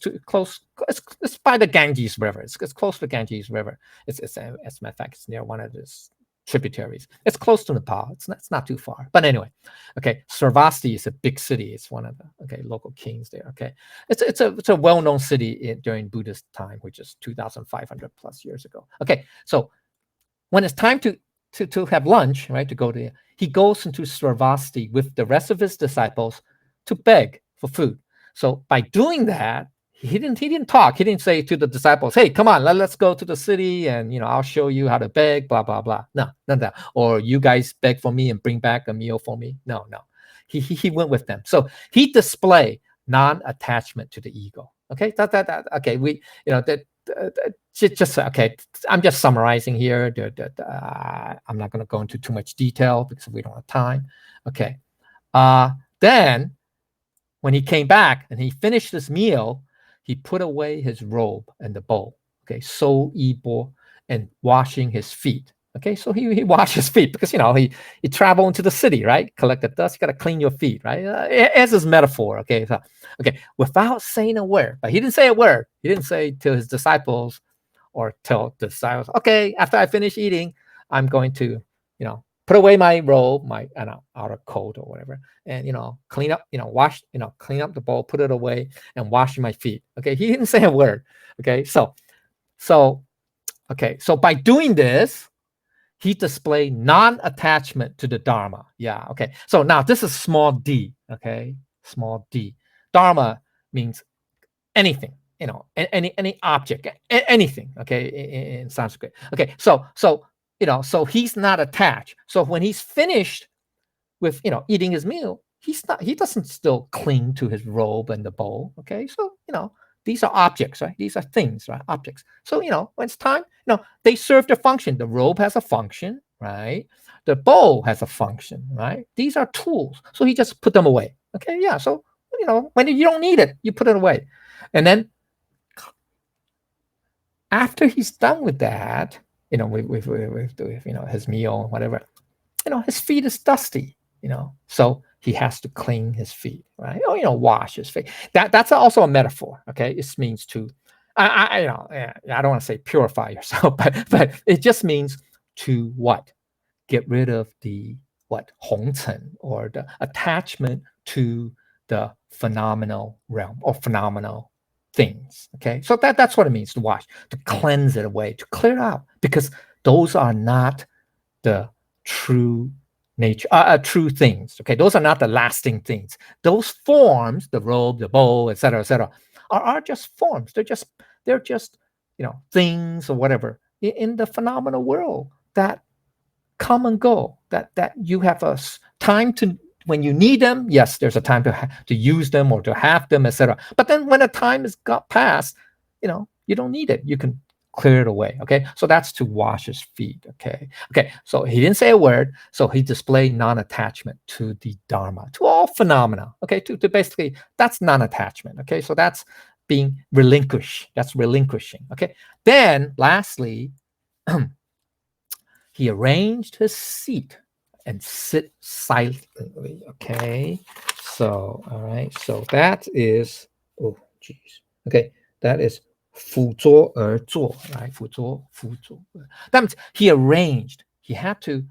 [SPEAKER 1] It's by the Ganges River. It's close to the Ganges River. It's as a matter of fact, it's near one of these tributaries. It's close to Nepal. It's not too far. But anyway, okay. Sravasti is a big city. It's one of the local kings there. Okay, it's a well-known city during Buddhist time, which is 2,500 plus years ago. Okay, so when it's time to have lunch, right, to go there, he goes into Sravasti with the rest of his disciples to beg for food. So by doing that, he didn't talk. He didn't say to the disciples, "Hey, come on, let's go to the city, and I'll show you how to beg." Blah blah blah. No, none of that. Or you guys beg for me and bring back a meal for me. No. He went with them. So he displayed non-attachment to the ego. Okay, that okay. We just okay. I'm just summarizing here. I'm not going to go into too much detail because we don't have time. Okay. Then when he came back and he finished his meal, he put away his robe and the bowl. Okay, so ibo, and washing his feet. Okay, so he washed his feet because he traveled into the city, right? Collected dust. You got to clean your feet, right? As his metaphor. Okay, so without saying a word, but he didn't say a word. He didn't say to his disciples or tell the disciples, "Okay, after I finish eating, I'm going to put away my robe, my outer coat or whatever, and clean up, wash, clean up the bowl, put it away, and wash my feet." Okay, he didn't say a word. Okay, so by doing this, he displayed non-attachment to the Dharma. Yeah, okay. So now this is small d, okay? Small d. Dharma means anything, any object, anything, okay, in Sanskrit. Okay, so he's not attached. So when he's finished with, eating his meal, he doesn't still cling to his robe and the bowl, okay? So, these are objects, right? These are things, right? Objects. So, when it's time, they serve their function. The robe has a function, right? The bowl has a function, right? These are tools. So he just put them away. Okay, yeah. So, when you don't need it, you put it away. And then after he's done with that, with his meal, whatever, his feet is dusty, so he has to clean his feet, right? Wash his feet. That's also a metaphor. Okay, it means to, I don't want to say purify yourself, but it just means to what? Get rid of the hongchen, or the attachment to the phenomenal realm or phenomenal things. Okay, so that's what it means to wash, to cleanse it away, to clear out, because those are not the true nature, true things. Okay, those are not the lasting things. Those forms, the robe, the bowl, etc., are just forms. They're just things or whatever in the phenomenal world that come and go. That you have a time to, when you need them. Yes, there's a time to use them or to have them, etc. But then when a time has got past, you don't need it. You can clear it away. Okay, so that's to wash his feet. Okay, so he didn't say a word, so he displayed non-attachment to the Dharma, to all phenomena. Okay, to basically, that's non-attachment. Okay, so that's being relinquished. That's relinquishing. Okay, then lastly, he arranged his seat and sit silently. Okay, so all right, so that is, oh geez, okay, that is 辅佐而坐, right? 辅佐. That means he arranged. He had to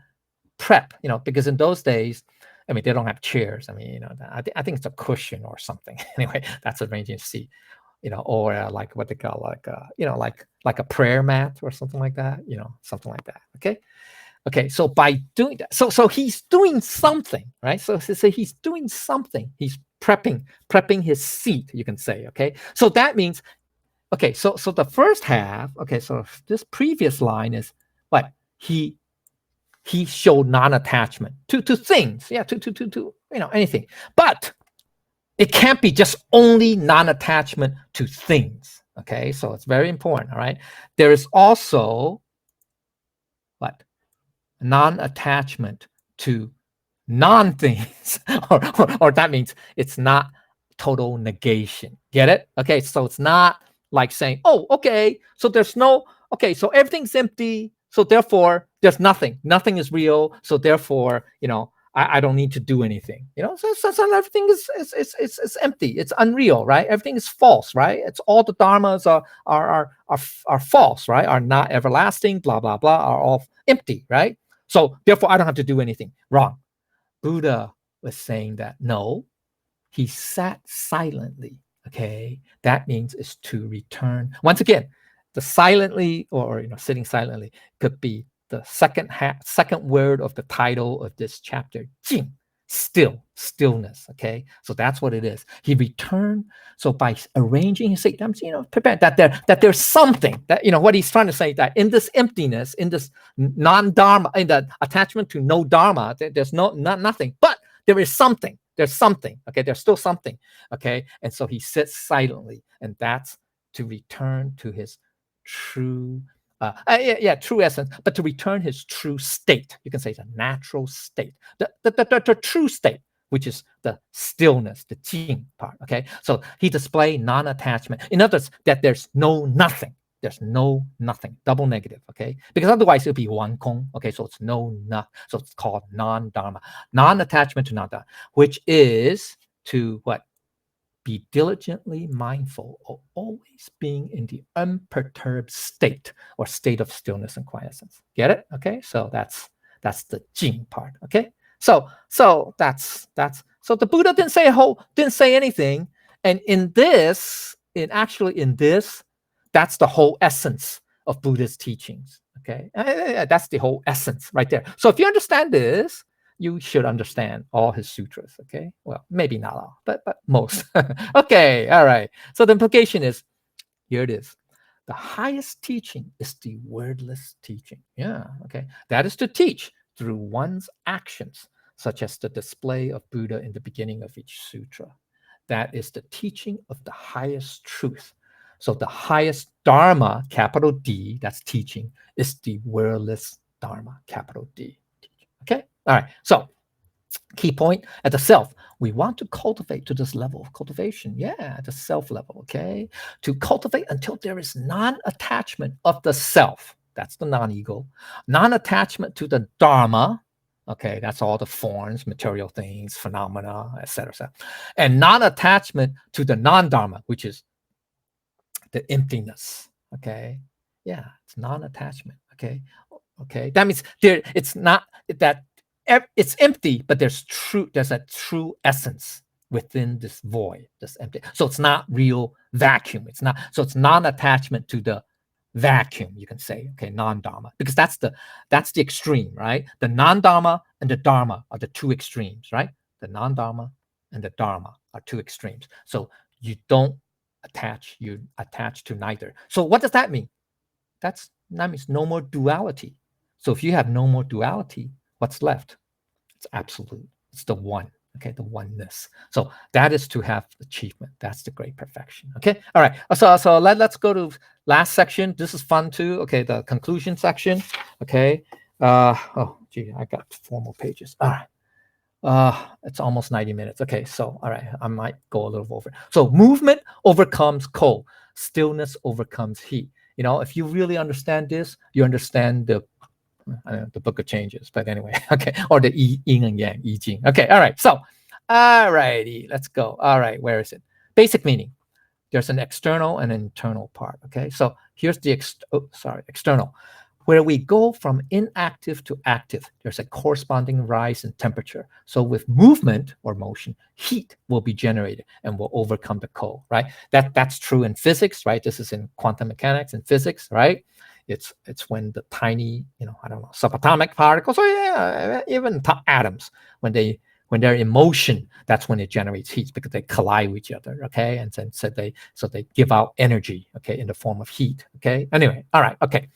[SPEAKER 1] prep, because in those days, I mean, they don't have chairs. I mean, I think it's a cushion or something. Anyway, that's arranging seat, or like what they call like a prayer mat or something like that. Something like that. Okay. So by doing that, so he's doing something, right? So he's doing something. He's prepping his seat, you can say. Okay. So that means, okay, so the first half, okay, so this previous line is what? He he showed non-attachment to things, to anything. But it can't be just only non-attachment to things. Okay, so it's very important. All right, there is also what? Non-attachment to non-things, or that means it's not total negation. Get it? Okay, so it's not like saying, oh, okay, so there's no, okay, so everything's empty, so therefore there's nothing. Nothing is real, so therefore, I don't need to do anything. So everything is empty. It's unreal, right? Everything is false, right? It's all the dharmas are false, right? Are not everlasting, blah blah blah, are all empty, right? So therefore, I don't have to do anything. Wrong. Buddha was saying that no, he sat silently. Okay, that means is to return. Once again, the silently or sitting silently could be the second word of the title of this chapter, Jing, stillness. Okay, so that's what it is. He returned. So by arranging his statements, prepare that there's something that what he's trying to say, that in this emptiness, in this non-dharma, in the attachment to no dharma, there's nothing, but there is something. There's something. Okay, there's still something. Okay, and so he sits silently, and that's to return to his true true essence, but to return his true state. You can say it's a natural state, the true state, which is the stillness, the Jing part. Okay, so he displayed non-attachment. In other words, that there's no nothing. There's no nothing, double negative. Okay, because otherwise it'll be one kong. Okay, so it's so it's called non-dharma, non-attachment to non-dharma, which is to what? Be diligently mindful of always being in the unperturbed state or state of stillness and quiescence. Get it? Okay, so that's the Jing part. Okay, so that's so the Buddha didn't say anything, and in this, that's the whole essence of Buddha's teachings. Okay, that's the whole essence right there. So if you understand this, you should understand all his sutras. Okay, well, maybe not all, but most. Okay, all right. So the implication is, here it is. The highest teaching is the wordless teaching. Yeah, okay. That is to teach through one's actions, such as the display of Buddha in the beginning of each sutra. That is the teaching of the highest truth. So the highest dharma, capital D, that's teaching, is the wordless dharma, capital D. Okay, all right. So key point at the self, we want to cultivate to this level of cultivation. Yeah, at the self level. Okay, to cultivate until there is non-attachment of the self. That's the non-ego. Non-attachment to the dharma. Okay, that's all the forms, material things, phenomena, etc. And non-attachment to the non-dharma, which is the emptiness. Okay, yeah, it's non-attachment. Okay, that means it's not that it's empty, but there's a true essence within this void, this empty. So it's not real vacuum. It's non-attachment to the vacuum, you can say. Okay, non-dharma, because that's the extreme, right? The non-dharma and the dharma are the two extremes, right? The non-dharma and the dharma are two extremes. So you don't attach, you attach to neither. So what does that mean? That means no more duality. So if you have no more duality, what's left? It's absolute. It's the one. Okay, the oneness. So that is to have achievement. That's the great perfection. Okay, all right. So let's go to last section. This is fun too. Okay, the conclusion section. Okay. Oh, gee, I got 4 more pages. All right. It's almost 90 minutes. Okay, so all right, I might go a little over. So movement overcomes cold. Stillness overcomes heat. If you really understand this, you understand the book of changes, but anyway, okay, or the yin and yang, I Ching. Okay, all right. So, all righty, let's go. All right, where is it? Basic meaning. There's an external and an internal part. Okay, so here's the external. Where we go from inactive to active, there's a corresponding rise in temperature. So with movement or motion, heat will be generated and will overcome the cold, right? That's true in physics, right? This is in quantum mechanics and physics, right? It's when the tiny, subatomic particles, or even atoms, when When they're in motion, that's when it generates heat because they collide with each other. Okay, and then so they give out energy. Okay, in the form of heat. Okay. Anyway, all right. Okay,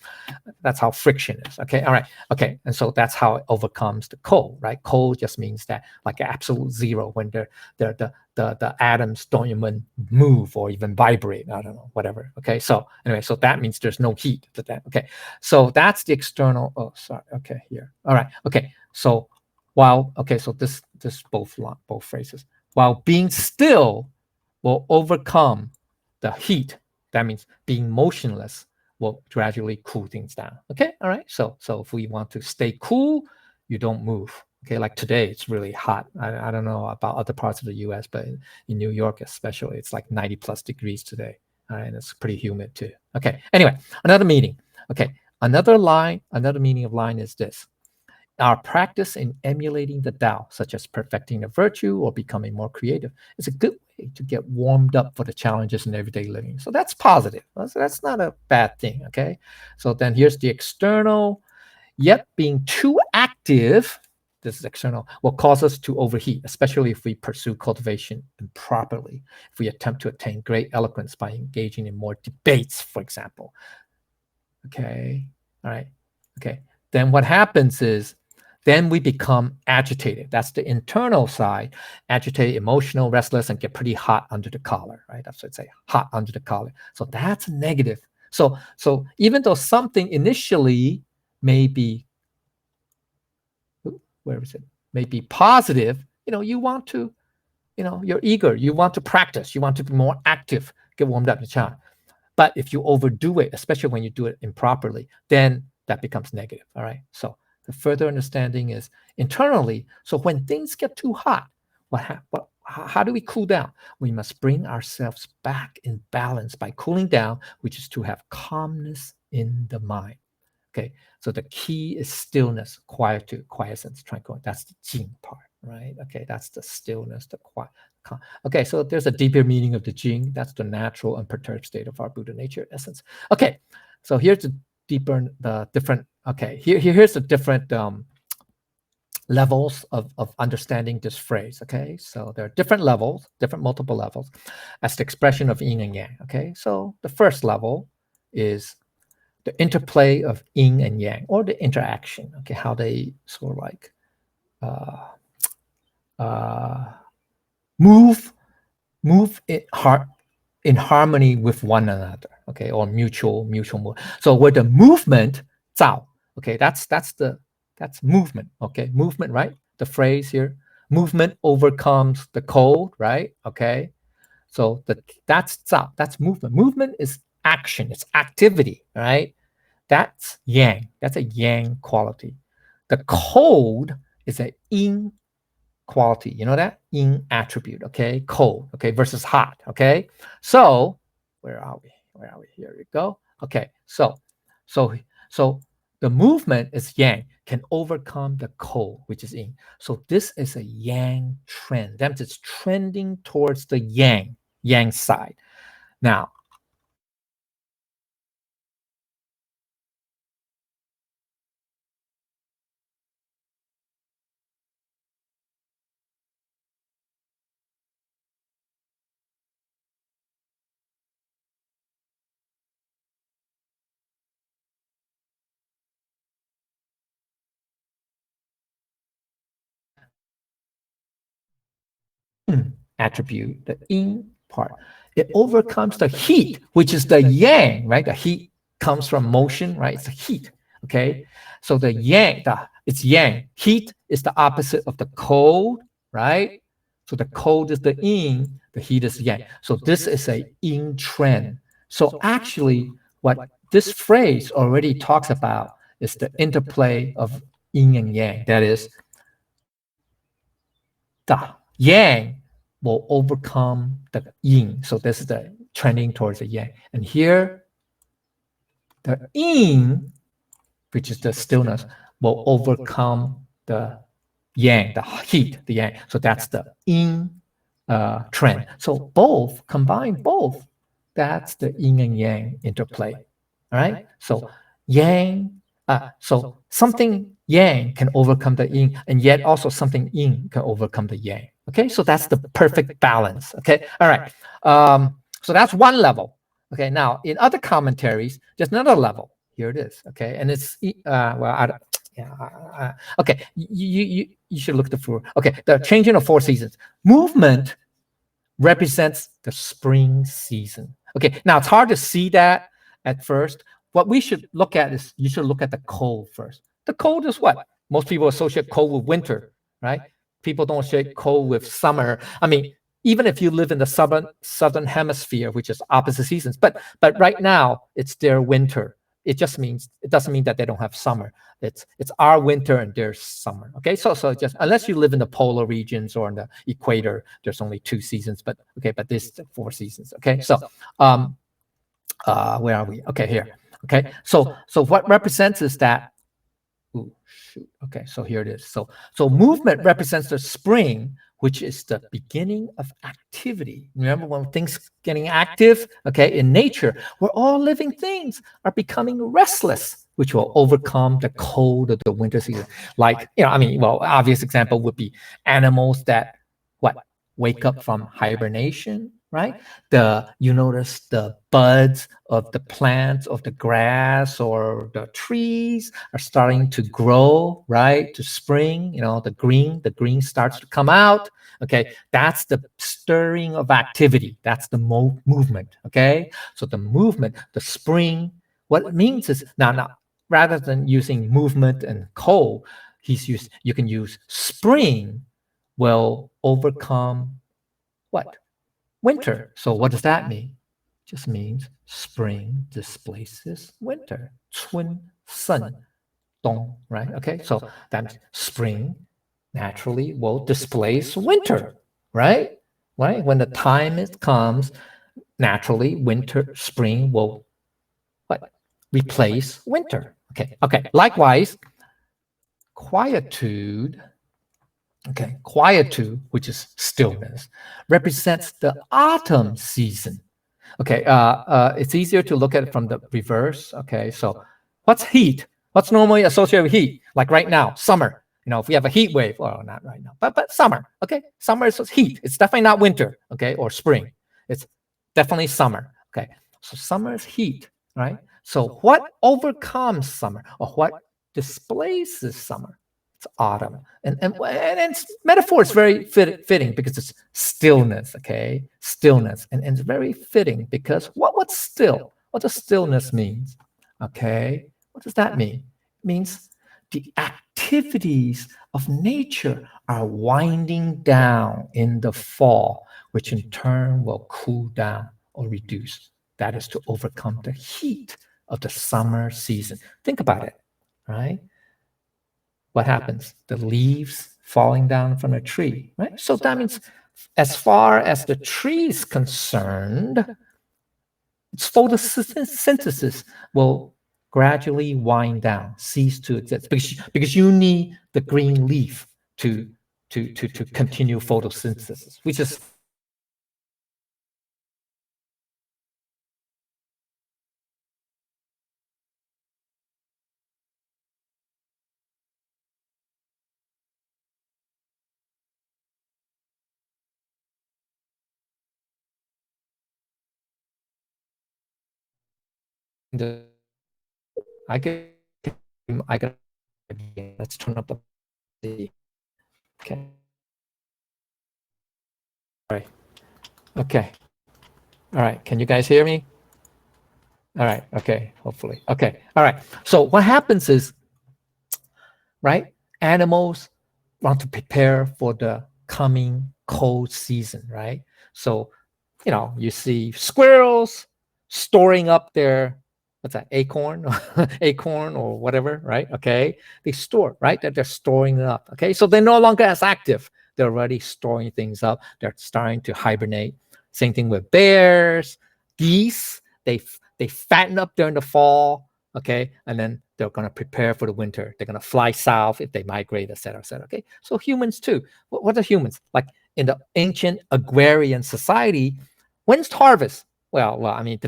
[SPEAKER 1] that's how friction is. Okay. All right. Okay, and so that's how it overcomes the cold. Right. Cold just means that like absolute zero when the atoms don't even move or even vibrate. I don't know, whatever. Okay. So anyway, so that means there's no heat to that. Okay. So that's the external. Oh, sorry. Okay. Here. All right. Okay. So so this both phrases. While being still will overcome the heat. That means being motionless will gradually cool things down. Okay. All right. So if we want to stay cool, you don't move. Okay, like today, it's really hot. I don't know about other parts of the U.S., but in New York especially, it's like 90 plus degrees today. All right, and it's pretty humid too. Okay, anyway, another meaning. Okay, another meaning of line is this. Our practice in emulating the Tao, such as perfecting a virtue or becoming more creative, is a good way to get warmed up for the challenges in everyday living. So that's positive. So that's not a bad thing, okay? So then here's the external. Yet being too active, this is external, will cause us to overheat, especially if we pursue cultivation improperly. If we attempt to attain great eloquence by engaging in more debates, for example. Okay, all right, okay. Then what happens is, then we become agitated. That's the internal side. Agitated, emotional, restless, and get pretty hot under the collar, right? That's what I say, hot under the collar. So that's negative. So even though something initially may be, where is it? May be positive, you want to, you're eager, you want to practice, you want to be more active, get warmed up in the chat. But if you overdo it, especially when you do it improperly, then that becomes negative. All right. So the further understanding is internally. So when things get too hot, how do we cool down? We must bring ourselves back in balance by cooling down, which is to have calmness in the mind. Okay, so the key is stillness, quietude, quiescence, tranquility. That's the jing part, right? Okay, that's the stillness, the quiet. Okay, so there's a deeper meaning of the jing. That's the natural unperturbed state of our Buddha nature essence. Okay, so here's the different. Okay, here's the different levels of understanding this phrase. Okay, so there are different levels, multiple levels, as the expression of yin and yang. Okay, so the first level is the interplay of yin and yang, or the interaction. Okay, how they sort of like move in harmony with one another. Okay, or mutual move. So where the movement, zao. Okay, that's movement. Okay, movement, right? The phrase here, movement overcomes the cold, right? Okay, so that's zao. That's movement. Movement is action. It's activity, right? That's yang. That's a yang quality. The cold is a yin quality. You know that? Yin attribute, okay? Cold, okay, versus hot, okay? So, where are we? Here we go. Okay, so the movement is yang, can overcome the cold, which is yin. So this is a yang trend. That means it's trending towards the yang side. Now, attribute, the yin part, it overcomes the heat, which is the yang, right? The heat comes from motion, right? It's the heat, okay? So the yang, it's yang. Heat is the opposite of the cold, right? So the cold is the yin, the heat is yang. So this is a yin trend. So actually, what this phrase already talks about is the interplay of yin and yang. That is, the yang will overcome the yin. So this is the trending towards the yang. And here, the yin, which is the stillness, will overcome the yang, the heat, the yang. So that's the yin trend. So combine both, that's the yin and yang interplay. All right. So yang So something yang can overcome the yin, and yet also something yin can overcome the yang. Okay, so that's the perfect balance. Okay, all right. So that's one level. Okay, now in other commentaries, there's another level. Here it is. Okay, and it's okay. You should look for the changing of 4 seasons. Movement represents the spring season. Okay, now it's hard to see that at first. What we should look at is you should look at the cold first. The cold is what? Most people associate cold with winter, right? People don't associate cold with summer. I mean, even if you live in the southern hemisphere, which is opposite seasons, but right now it's their winter. It doesn't mean that they don't have summer. It's our winter and their summer. Okay, so just unless you live in the polar regions or in the equator, there's only 2 seasons. But this 4 seasons. Okay, so where are we? Okay, here. Okay, so what represents is that. Ooh, shoot. Okay, so here it is. So movement represents the spring, which is the beginning of activity. Remember when things getting active, okay, in nature, where all living things are becoming restless, which will overcome the cold of the winter season. Like, obvious example would be animals that wake up from hibernation, right? You notice the buds of the plants, of the grass or the trees are starting to grow, right? To spring, the green starts to come out. Okay, that's the stirring of activity. That's the movement. Okay, so the movement, the spring, what it means is now rather than using movement and cold, you can use spring will overcome what? Winter. So what does that mean? Just means spring displaces winter. 春盛冬, right? Okay, so that means spring naturally will displace winter, right? Right? When the time comes, naturally spring will what? Replace winter. Okay. Likewise, quietude. Okay, quietude, which is stillness, represents the autumn season. Okay, it's easier to look at it from the reverse. Okay, so what's heat? What's normally associated with heat? Like right now, summer. If we have a heat wave, well, not right now, but summer. Okay, summer is heat. It's definitely not winter. Okay, or spring. It's definitely summer. Okay, so summer is heat, right? So what overcomes summer, or what displaces summer? Autumn, and it's metaphor is very fitting because it's stillness. Okay, stillness, and it's very fitting because what's still? What does stillness means? Okay, what does that mean? It means the activities of nature are winding down in the fall, which in turn will cool down or reduce. That is to overcome the heat of the summer season. Think about it, right? What happens? The leaves falling down from a tree, right? So that means as far as the tree is concerned, its photosynthesis will gradually wind down, cease to exist, because you need the green leaf to continue photosynthesis, which is the I can let's turn up the okay. All right. Okay. All right. Can you guys hear me? All right. Okay. Hopefully. Okay. All right. So what happens is, right? Animals want to prepare for the coming cold season, right? So, you see squirrels storing up their what's that, acorn, acorn or whatever, right? Okay, they store, right? That they're storing it up. Okay, so they're no longer as active. They're already storing things up. They're starting to hibernate. Same thing with bears, geese. They fatten up during the fall. Okay, and then they're going to prepare for the winter. They're going to fly south if they migrate, et cetera, et cetera. Okay, so humans too. What are humans like in the ancient agrarian society? When's harvest? well, I mean,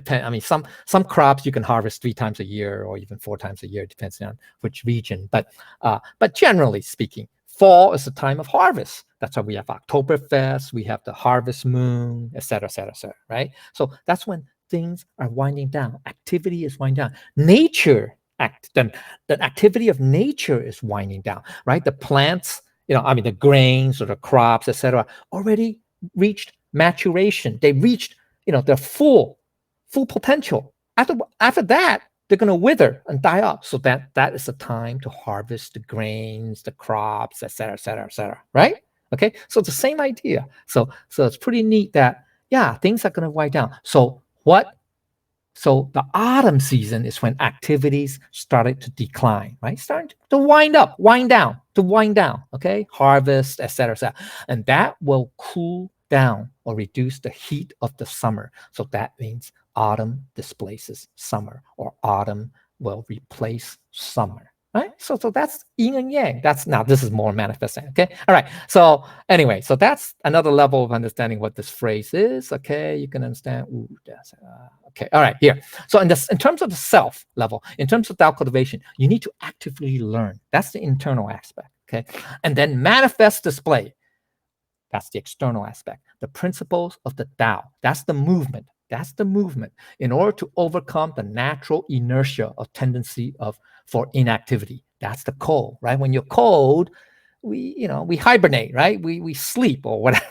[SPEAKER 1] some crops you can harvest 3 times a year or even 4 times a year, depending on which region. But generally speaking, fall is the time of harvest. That's why we have Oktoberfest, we have the harvest moon, etc., etc., etc. Right? So that's when things are winding down. Activity is winding down. Nature the activity of nature is winding down. Right? The plants, the grains or the crops, etc., already reached maturation. They reached their full potential. After that, they're going to wither and die off. So that is the time to harvest the grains, the crops, etc., etc., etc. Right? Okay. So it's the same idea. So it's pretty neat that things are going to wind down. So the autumn season is when activities started to decline, right? Starting to wind down. Okay, harvest, etc., etc., and that will cool down or reduce the heat of the summer. So that means autumn displaces summer, or autumn will replace summer. Right? So that's yin and yang. This is more manifesting. Okay. All right. So anyway, so that's another level of understanding what this phrase is. Okay. You can understand. Okay. All right. Here. So in terms of the self level, in terms of Tao cultivation, you need to actively learn. That's the internal aspect. Okay. And then manifest display. That's the external aspect. The principles of the Tao. That's the movement. In order to overcome the natural inertia or tendency for inactivity. That's the cold, right? When you're cold, we hibernate, right? We sleep or whatever.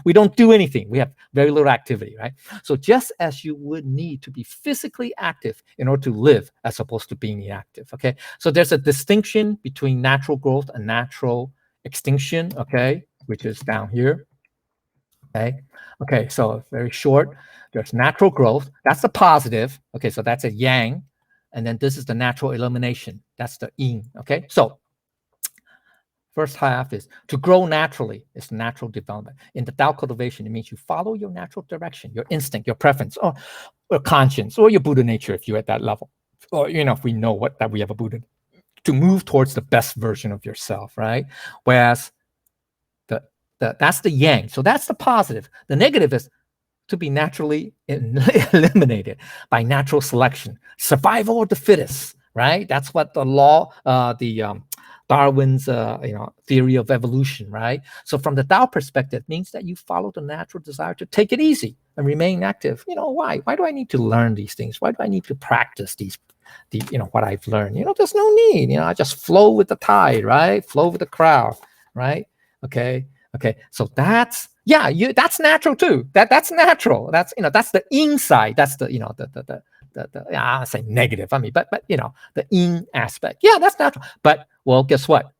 [SPEAKER 1] We don't do anything. We have very little activity, right? So just as you would need to be physically active in order to live, as opposed to being inactive. Okay. So there's a distinction between natural growth and natural extinction. Okay, which is down here. Okay, so very short. There's natural growth. That's the positive. Okay, so that's a yang. And then this is the natural elimination. That's the yin. Okay, so first half is to grow naturally. It's natural development. In the Tao cultivation, it means you follow your natural direction, your instinct, your preference, or conscience, or your Buddha nature if you're at that level. Or, if we know that we have a Buddha, to move towards the best version of yourself, right? Whereas that's the yang. So that's the positive. The negative is to be naturally eliminated by natural selection, survival of the fittest, right? That's what the law, Darwin's theory of evolution, right? So from the Tao perspective, it means that you follow the natural desire to take it easy and remain active. Why? Why do I need to learn these things? Why do I need to practice what I've learned? There's no need. I just flow with the tide, right? Flow with the crowd, right? Okay, so that's natural too. That's natural. That's the inside. That's the I say negative. I mean, but the in aspect. Yeah, that's natural. But well, guess what?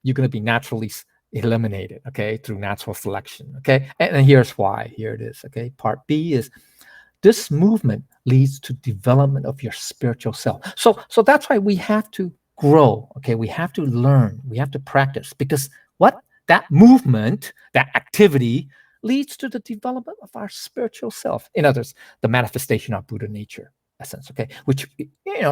[SPEAKER 1] You're going to be naturally eliminated. Okay, through natural selection. Okay, and here's why. Here it is. Okay, part B is this movement leads to development of your spiritual self. So that's why we have to grow. Okay, we have to learn. We have to practice, because what? That movement, that activity leads to the development of our spiritual self. In others, the manifestation of Buddha nature, essence, okay, which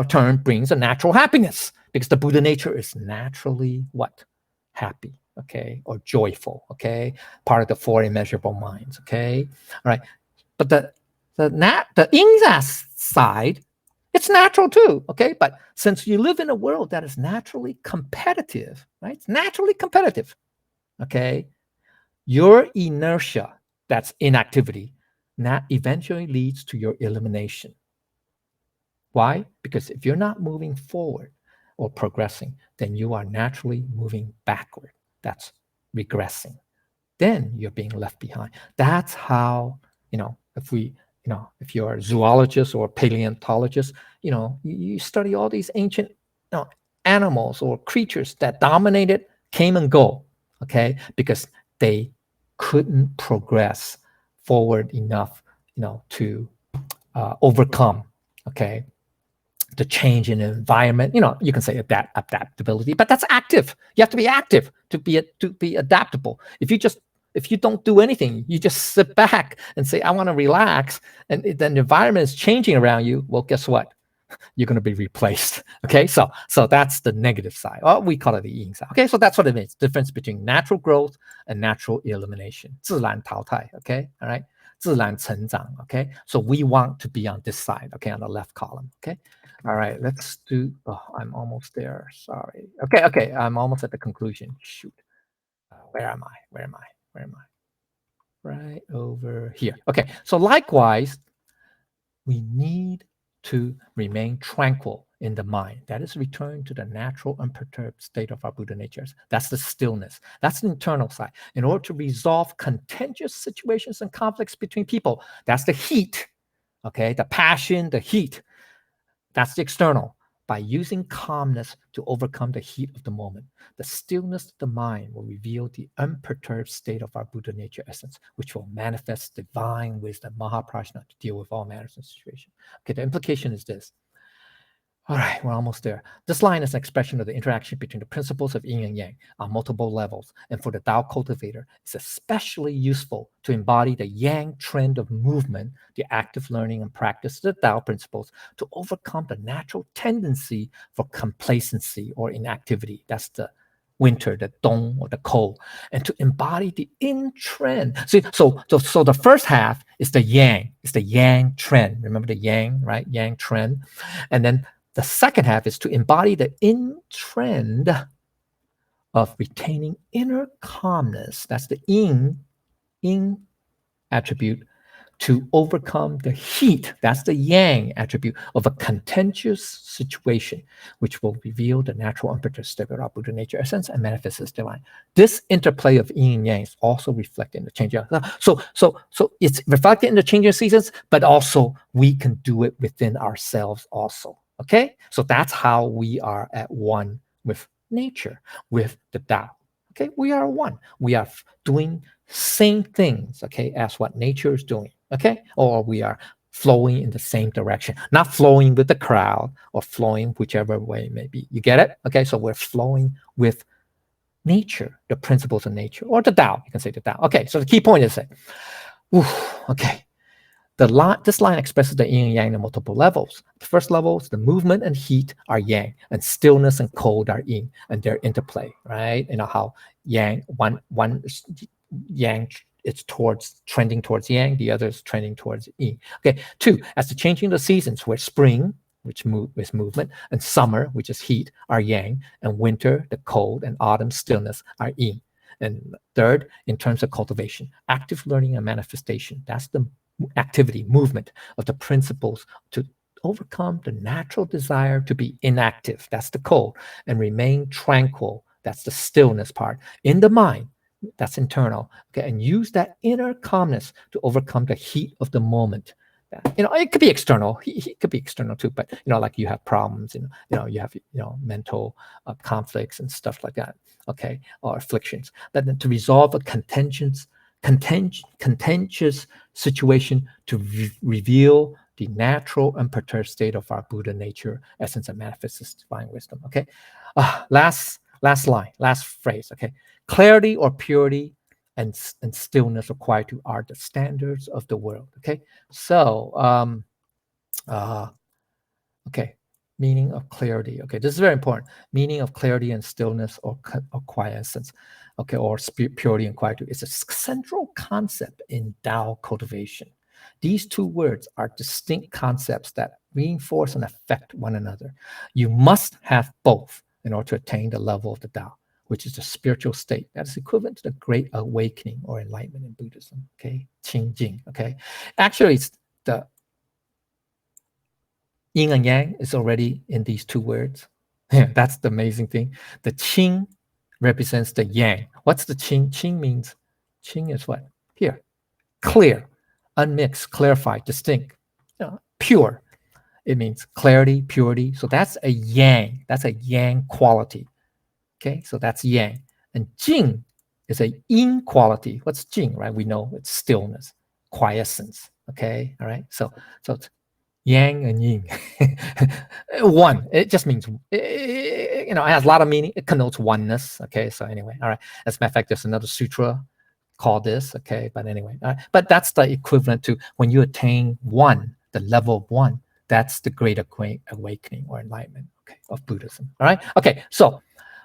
[SPEAKER 1] turn brings a natural happiness, because the Buddha nature is naturally what? Happy, okay, or joyful, okay, part of the 4 immeasurable minds, okay, all right. But the yin side, it's natural too, okay. But since you live in a world that is naturally competitive, right? It's naturally competitive. Okay, your inertia, that's inactivity, that eventually leads to your elimination. Why? Because if you're not moving forward or progressing, then you are naturally moving backward. That's regressing. Then you're being left behind. That's how, if you're a zoologist or a paleontologist, you study all these ancient animals or creatures that dominated, came and go. Okay, because they couldn't progress forward enough, to overcome, okay, the change in the environment. You can say adaptability, but that's active. You have to be active to be adaptable. If you don't do anything, you just sit back and say, I want to relax, and then the environment is changing around you. Well, guess what? you're going to be replaced. Okay, so that's the negative side. Well, we call it the yin side. Okay, so that's what it means. Difference between natural growth and natural elimination. 自然淘汰. Okay, all right. 自然成长. Okay, so we want to be on this side. Okay, on the left column. Okay, all right. Let's do. Oh, I'm almost there. Sorry. Okay. I'm almost at the conclusion. Shoot. Where am I? Where am I? Where am I? Right over here. Okay, so likewise, we need to remain tranquil in the mind. That is return to the natural unperturbed state of our Buddha natures. That's the stillness. That's the internal side. In order to resolve contentious situations and conflicts between people, that's the heat. Okay, the passion, the heat. That's the external. By using calmness to overcome the heat of the moment, the stillness of the mind will reveal the unperturbed state of our Buddha nature essence, which will manifest divine wisdom, Mahaprajna, to deal with all matters and situations. Okay, the implication is this. All right, we're almost there. This line is an expression of the interaction between the principles of yin and yang on multiple levels. And for the Tao cultivator, it's especially useful to embody the yang trend of movement, the active learning and practice of the Tao principles to overcome the natural tendency for complacency or inactivity. That's the winter, the dong or the cold, and to embody the yin trend. See, so the first half is the yang. It's the yang trend. Remember the yang, right? Yang trend. And then the second half is to embody the yin trend of retaining inner calmness. That's the yin attribute to overcome the heat. That's the yang attribute of a contentious situation, which will reveal the natural unperturbed state of our Buddha nature essence and manifest as divine. This interplay of yin and yang is also reflected in the changing. So it's reflected in the changing seasons, but also we can do it within ourselves also. Okay, so that's how we are at one with nature, with the Tao. Okay, we are one. We are doing same things, okay, as what nature is doing. Okay, or we are flowing in the same direction, not flowing with the crowd or flowing whichever way it may be. You get it? Okay, so we're flowing with nature, the principles of nature, or the Tao. You can say the Tao. Okay, so the key point is that, okay, this line expresses the yin and yang in multiple levels. The first level is the movement and heat are yang, and stillness and cold are yin, and their interplay, right? You know how yang, one yang, it's trending towards yang, the other is trending towards yin. Okay, 2, as the changing of the seasons, where spring, which is movement, and summer, which is heat, are yang, and winter, the cold, and autumn, stillness, are yin. And 3rd, in terms of cultivation, active learning and manifestation, that's the activity, movement of the principles to overcome the natural desire to be inactive, that's the cold, and remain tranquil, that's the stillness part, in the mind, that's internal, okay, and use that inner calmness to overcome the heat of the moment. You know, it could be external. It could be external too, but you know, like you have problems, you have mental conflicts and stuff like that, okay, or afflictions. But then to resolve a contentious situation, to reveal the natural and perturbed state of our Buddha nature, essence, and manifest divine wisdom. Okay, last line, last phrase. Okay, clarity or purity and stillness or quietude are the standards of the world. Okay, so okay, meaning of clarity. Okay, this is very important. Meaning of clarity and stillness or quiescence. Okay, or purity and quietude. It's a central concept in Tao cultivation. These two words are distinct concepts that reinforce and affect one another. You must have both in order to attain the level of the Tao, which is the spiritual state that is equivalent to the great awakening or enlightenment in Buddhism. Okay, Qing Jing. Okay, actually, it's the yin and yang is already in these two words. That's the amazing thing. The Qing represents the yang. What's the Qing? Qing means, Qing is what? Here, clear, unmixed, clarified, distinct, pure. It means clarity, purity. So that's a yang. That's a yang quality. Okay, so that's yang. And Jing is a yin quality. What's Jing, right? We know it's stillness, quiescence. Okay, all right. So it's yang and yin. One, it just means, it has a lot of meaning. It connotes oneness. Okay, so anyway, all right. As a matter of fact, there's another sutra called this. Okay, but anyway, all right. But that's the equivalent to when you attain one, the level of one. That's the great awakening or enlightenment, okay, of Buddhism. All right. Okay. So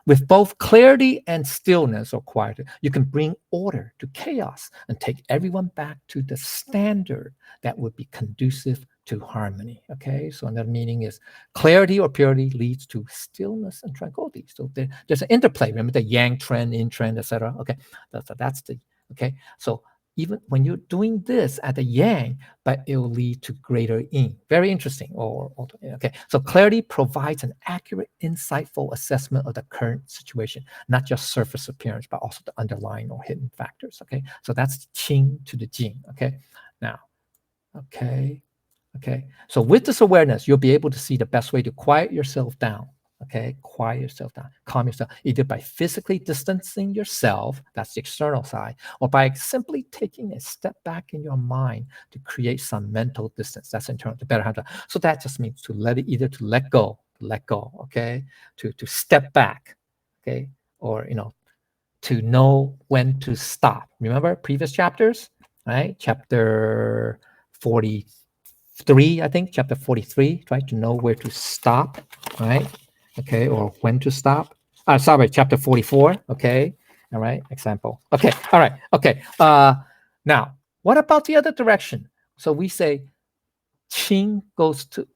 [SPEAKER 1] with both clarity and stillness or quietude, you can bring order to chaos and take everyone back to the standard that would be conducive to harmony. Okay, so another meaning is clarity or purity leads to stillness and tranquility. So there's an interplay. Remember the yang trend, yin trend, etc. Okay, that's the okay. So even when you're doing this at the yang, but it will lead to greater yin. Very interesting. Okay. So clarity provides an accurate, insightful assessment of the current situation, not just surface appearance, but also the underlying or hidden factors. Okay. So that's qing to the jing. Okay. Now, okay. Okay. So with this awareness, you'll be able to see the best way to quiet yourself down. Okay, quiet yourself down, calm yourself, either by physically distancing yourself, that's the external side, or by simply taking a step back in your mind to create some mental distance, that's internal, to better handle. So that just means to let go, okay, to step back, okay, or, to know when to stop. Remember previous chapters, right? Chapter 43, I think, chapter 43, try to know where to stop, right? Okay, or when to stop. Sorry, chapter 44. Okay, all right. Example. Okay, all right. Okay. Now, what about the other direction? So we say qing goes to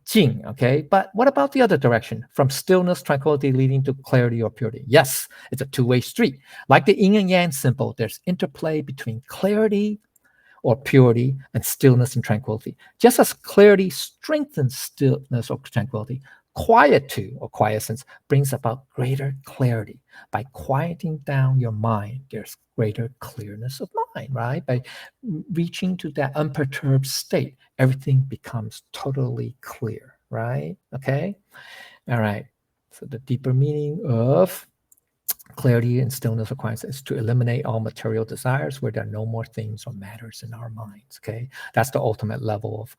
[SPEAKER 1] jing. Okay, but what about the other direction? From stillness, tranquility, leading to clarity or purity. Yes, it's a two-way street. Like the yin and yang symbol, there's interplay between clarity or purity and stillness and tranquility. Just as clarity strengthens stillness or tranquility, quietude or quiescence brings about greater clarity. By quieting down your mind, there's greater clearness of mind, right? By reaching to that unperturbed state, everything becomes totally clear, right? Okay? All right. So the deeper meaning of clarity and stillness or quiescence is to eliminate all material desires where there are no more things or matters in our minds. Okay, that's the ultimate level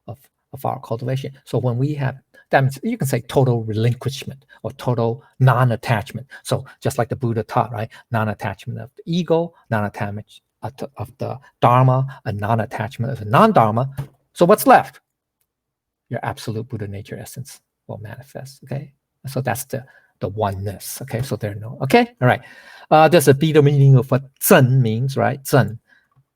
[SPEAKER 1] of our cultivation. So when we have that, means you can say total relinquishment or total non-attachment. So just like the Buddha taught, right? Non-attachment of the ego, non-attachment of the Dharma, a non-attachment of the non-Dharma. So what's left? Your absolute Buddha nature essence will manifest. Okay, so that's the oneness. Okay, so there are no. Okay, all right. There's a bigger meaning of what Zen means, right? Zen,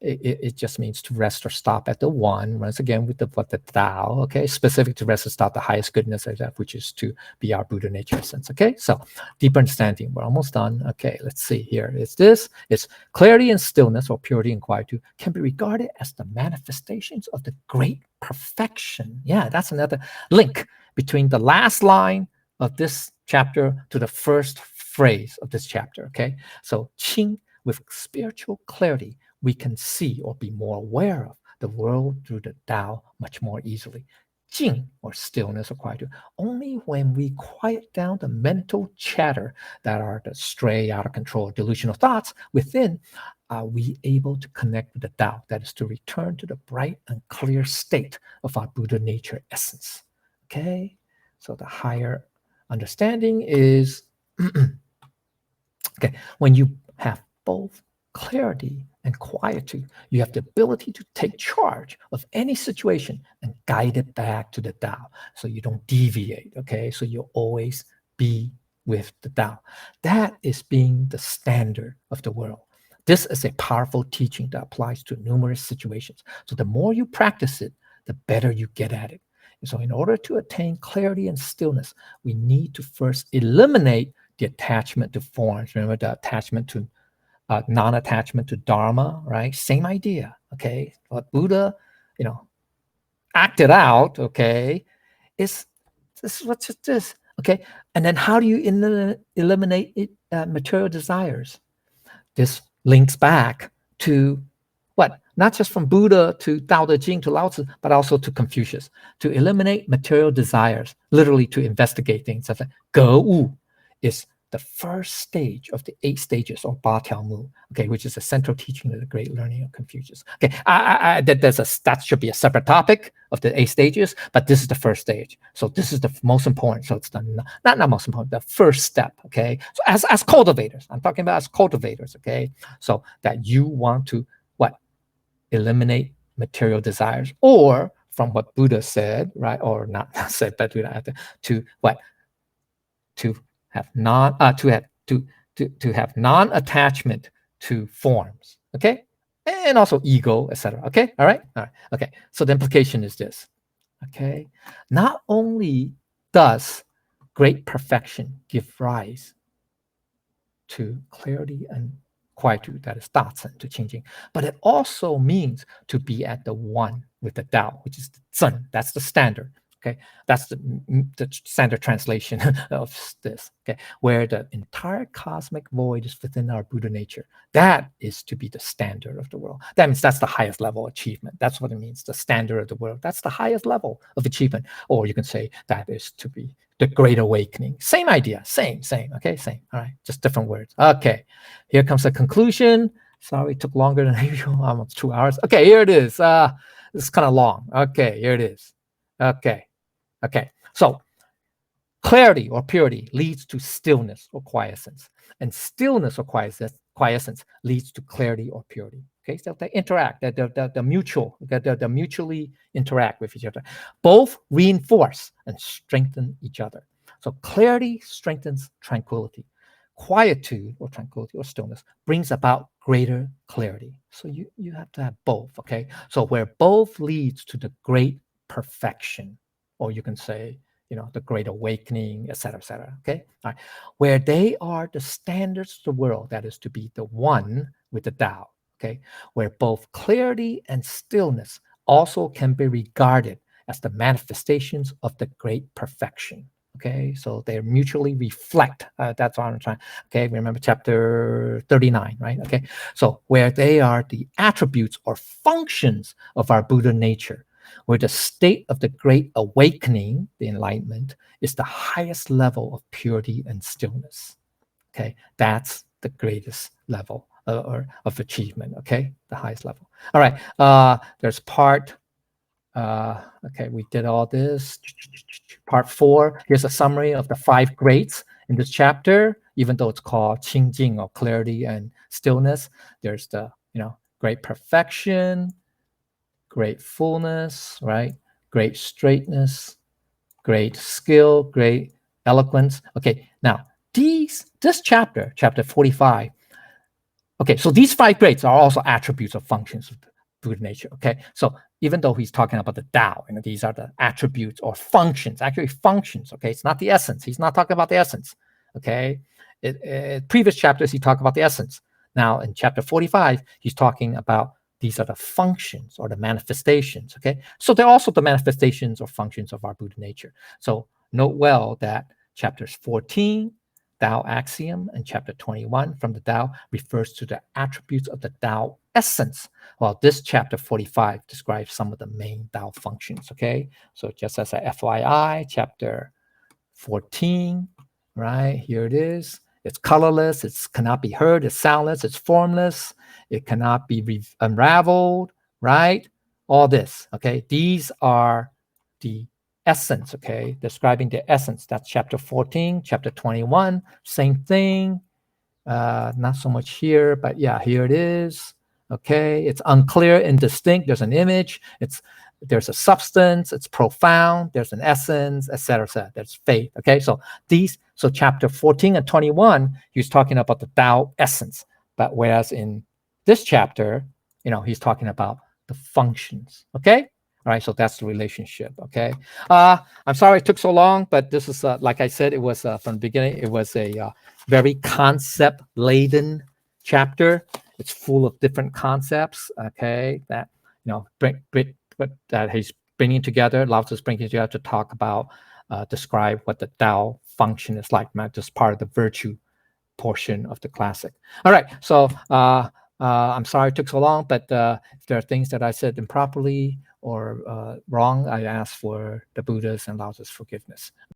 [SPEAKER 1] it just means to rest or stop at the one. Once again, with what the Tao. Okay, specific to rest or stop, the highest goodness of that, which is to be our Buddha nature essence. Okay, so deeper understanding. We're almost done. Okay, let's see here. It's clarity and stillness, or purity and quietude, can be regarded as the manifestations of the great perfection. Yeah, that's another link between the last line of this chapter to the first phrase of this chapter. Okay, so qing, with spiritual clarity, we can see or be more aware of the world through the Tao much more easily. Jing, or stillness or quietude, only when we quiet down the mental chatter that are the stray, out of control, delusional thoughts within, are we able to connect with the Tao, that is to return to the bright and clear state of our Buddha nature essence. Okay, so the higher understanding is okay, when you have both clarity and quietude, you have the ability to take charge of any situation and guide it back to the Tao, so you don't deviate. Okay, so you'll always be with the Tao. That is being the standard of the world. This is a powerful teaching that applies to numerous situations. So the more you practice it, the better you get at it. So in order to attain clarity and stillness, we need to first eliminate the attachment to forms. Remember the attachment to non-attachment to Dharma, right? Same idea, okay? What Buddha, acted out, okay, is this. What's this, okay? And then how do you eliminate material desires? This links back to what? Not just from Buddha to Tao Te Ching to Lao Tzu, but also to Confucius. To eliminate material desires, literally to investigate things. Such as Ge Wu is the first stage of the 8 stages or Ba Tiao Mu, okay, which is a central teaching of the great learning of Confucius. Okay, that should be a separate topic of the 8 stages, but this is the first stage. So this is the most important. So it's the not most important, the first step. Okay, so as cultivators, I'm talking about as cultivators. Okay, so that you want to eliminate material desires, or from what Buddha said, right? Or not said, but to what? To have non-attachment to forms. Okay, and also ego, etc. Okay, all right. Okay. So the implication is this. Okay, not only does great perfection give rise to clarity and quietude, that is datsan, to changing, but it also means to be at the one with the Tao, which is the Zhen. That's the standard. Okay, that's the standard translation of this. Okay, where the entire cosmic void is within our Buddha nature. That is to be the standard of the world. That means that's the highest level achievement. That's what it means. The standard of the world. That's the highest level of achievement. Or you can say that is to be the great awakening. Same idea. Same. Okay, same. All right, just different words. Okay, here comes the conclusion. Sorry, it took longer than usual. Almost 2 hours. Okay, here it is. This is kind of long. Okay, here it is. Okay, so clarity or purity leads to stillness or quiescence, and stillness or quiescence leads to clarity or purity. Okay, so they interact, they're mutual, they're mutually interact with each other. Both reinforce and strengthen each other. So clarity strengthens tranquility. Quietude or tranquility or stillness brings about greater clarity. So you have to have both. Okay, so where both leads to the great perfection, or you can say, the great awakening, etc., etc. Okay, all right, where they are the standards of the world, that is to be the one with the Tao. Okay, where both clarity and stillness also can be regarded as the manifestations of the great perfection. Okay, so they mutually reflect. That's what I'm trying. Okay, remember chapter 39, right? Okay, so where they are the attributes or functions of our Buddha nature, where the state of the great awakening, the enlightenment, is the highest level of purity and stillness. Okay, that's the greatest level or of achievement. Okay, the highest level. All right, there's part. Okay, we did all this. Part 4. Here's a summary of the 5 grades in this chapter. Even though it's called Qingjing or clarity and stillness, there's the great perfection, great fullness, right? Great straightness, great skill, great eloquence. Okay, now this chapter, chapter 45. Okay, so these 5 grades are also attributes or functions of the Buddha nature. Okay, so even though he's talking about the Tao, these are the attributes or functions, actually functions. Okay, it's not the essence. He's not talking about the essence. Okay, previous chapters he talked about the essence. Now in chapter 45, he's talking about these are the functions or the manifestations. Okay, so they're also the manifestations or functions of our Buddha nature. So note well that chapters 14, Tao axiom, and chapter 21 from the Tao refers to the attributes of the Tao essence, while this chapter 45 describes some of the main Tao functions. Okay, so just as a FYI, chapter 14, right here it is. It's colorless, it cannot be heard, it's soundless, it's formless, it cannot be unraveled, right? All this. Okay, these are the essence. Okay, describing the essence. That's chapter 14. Chapter 21, same thing. Not so much here, but yeah, here it is. Okay, it's unclear, indistinct. There's an image. There's a substance. It's profound. There's an essence, etc. etc. There's faith. Okay, so chapter 14 and 21, he's talking about the Tao essence. But whereas in this chapter, he's talking about the functions. Okay. All right, so that's the relationship. Okay, I'm sorry it took so long, but this is like I said, it was from the beginning. It was a very concept-laden chapter. It's full of different concepts. Okay, that that he's bringing together. Lao Tzu's bringing together to talk about, describe what the Tao function is like, not just part of the virtue portion of the classic. All right, so I'm sorry it took so long, but if there are things that I said improperly or wrong, I ask for the Buddha's and Lao Tzu's forgiveness.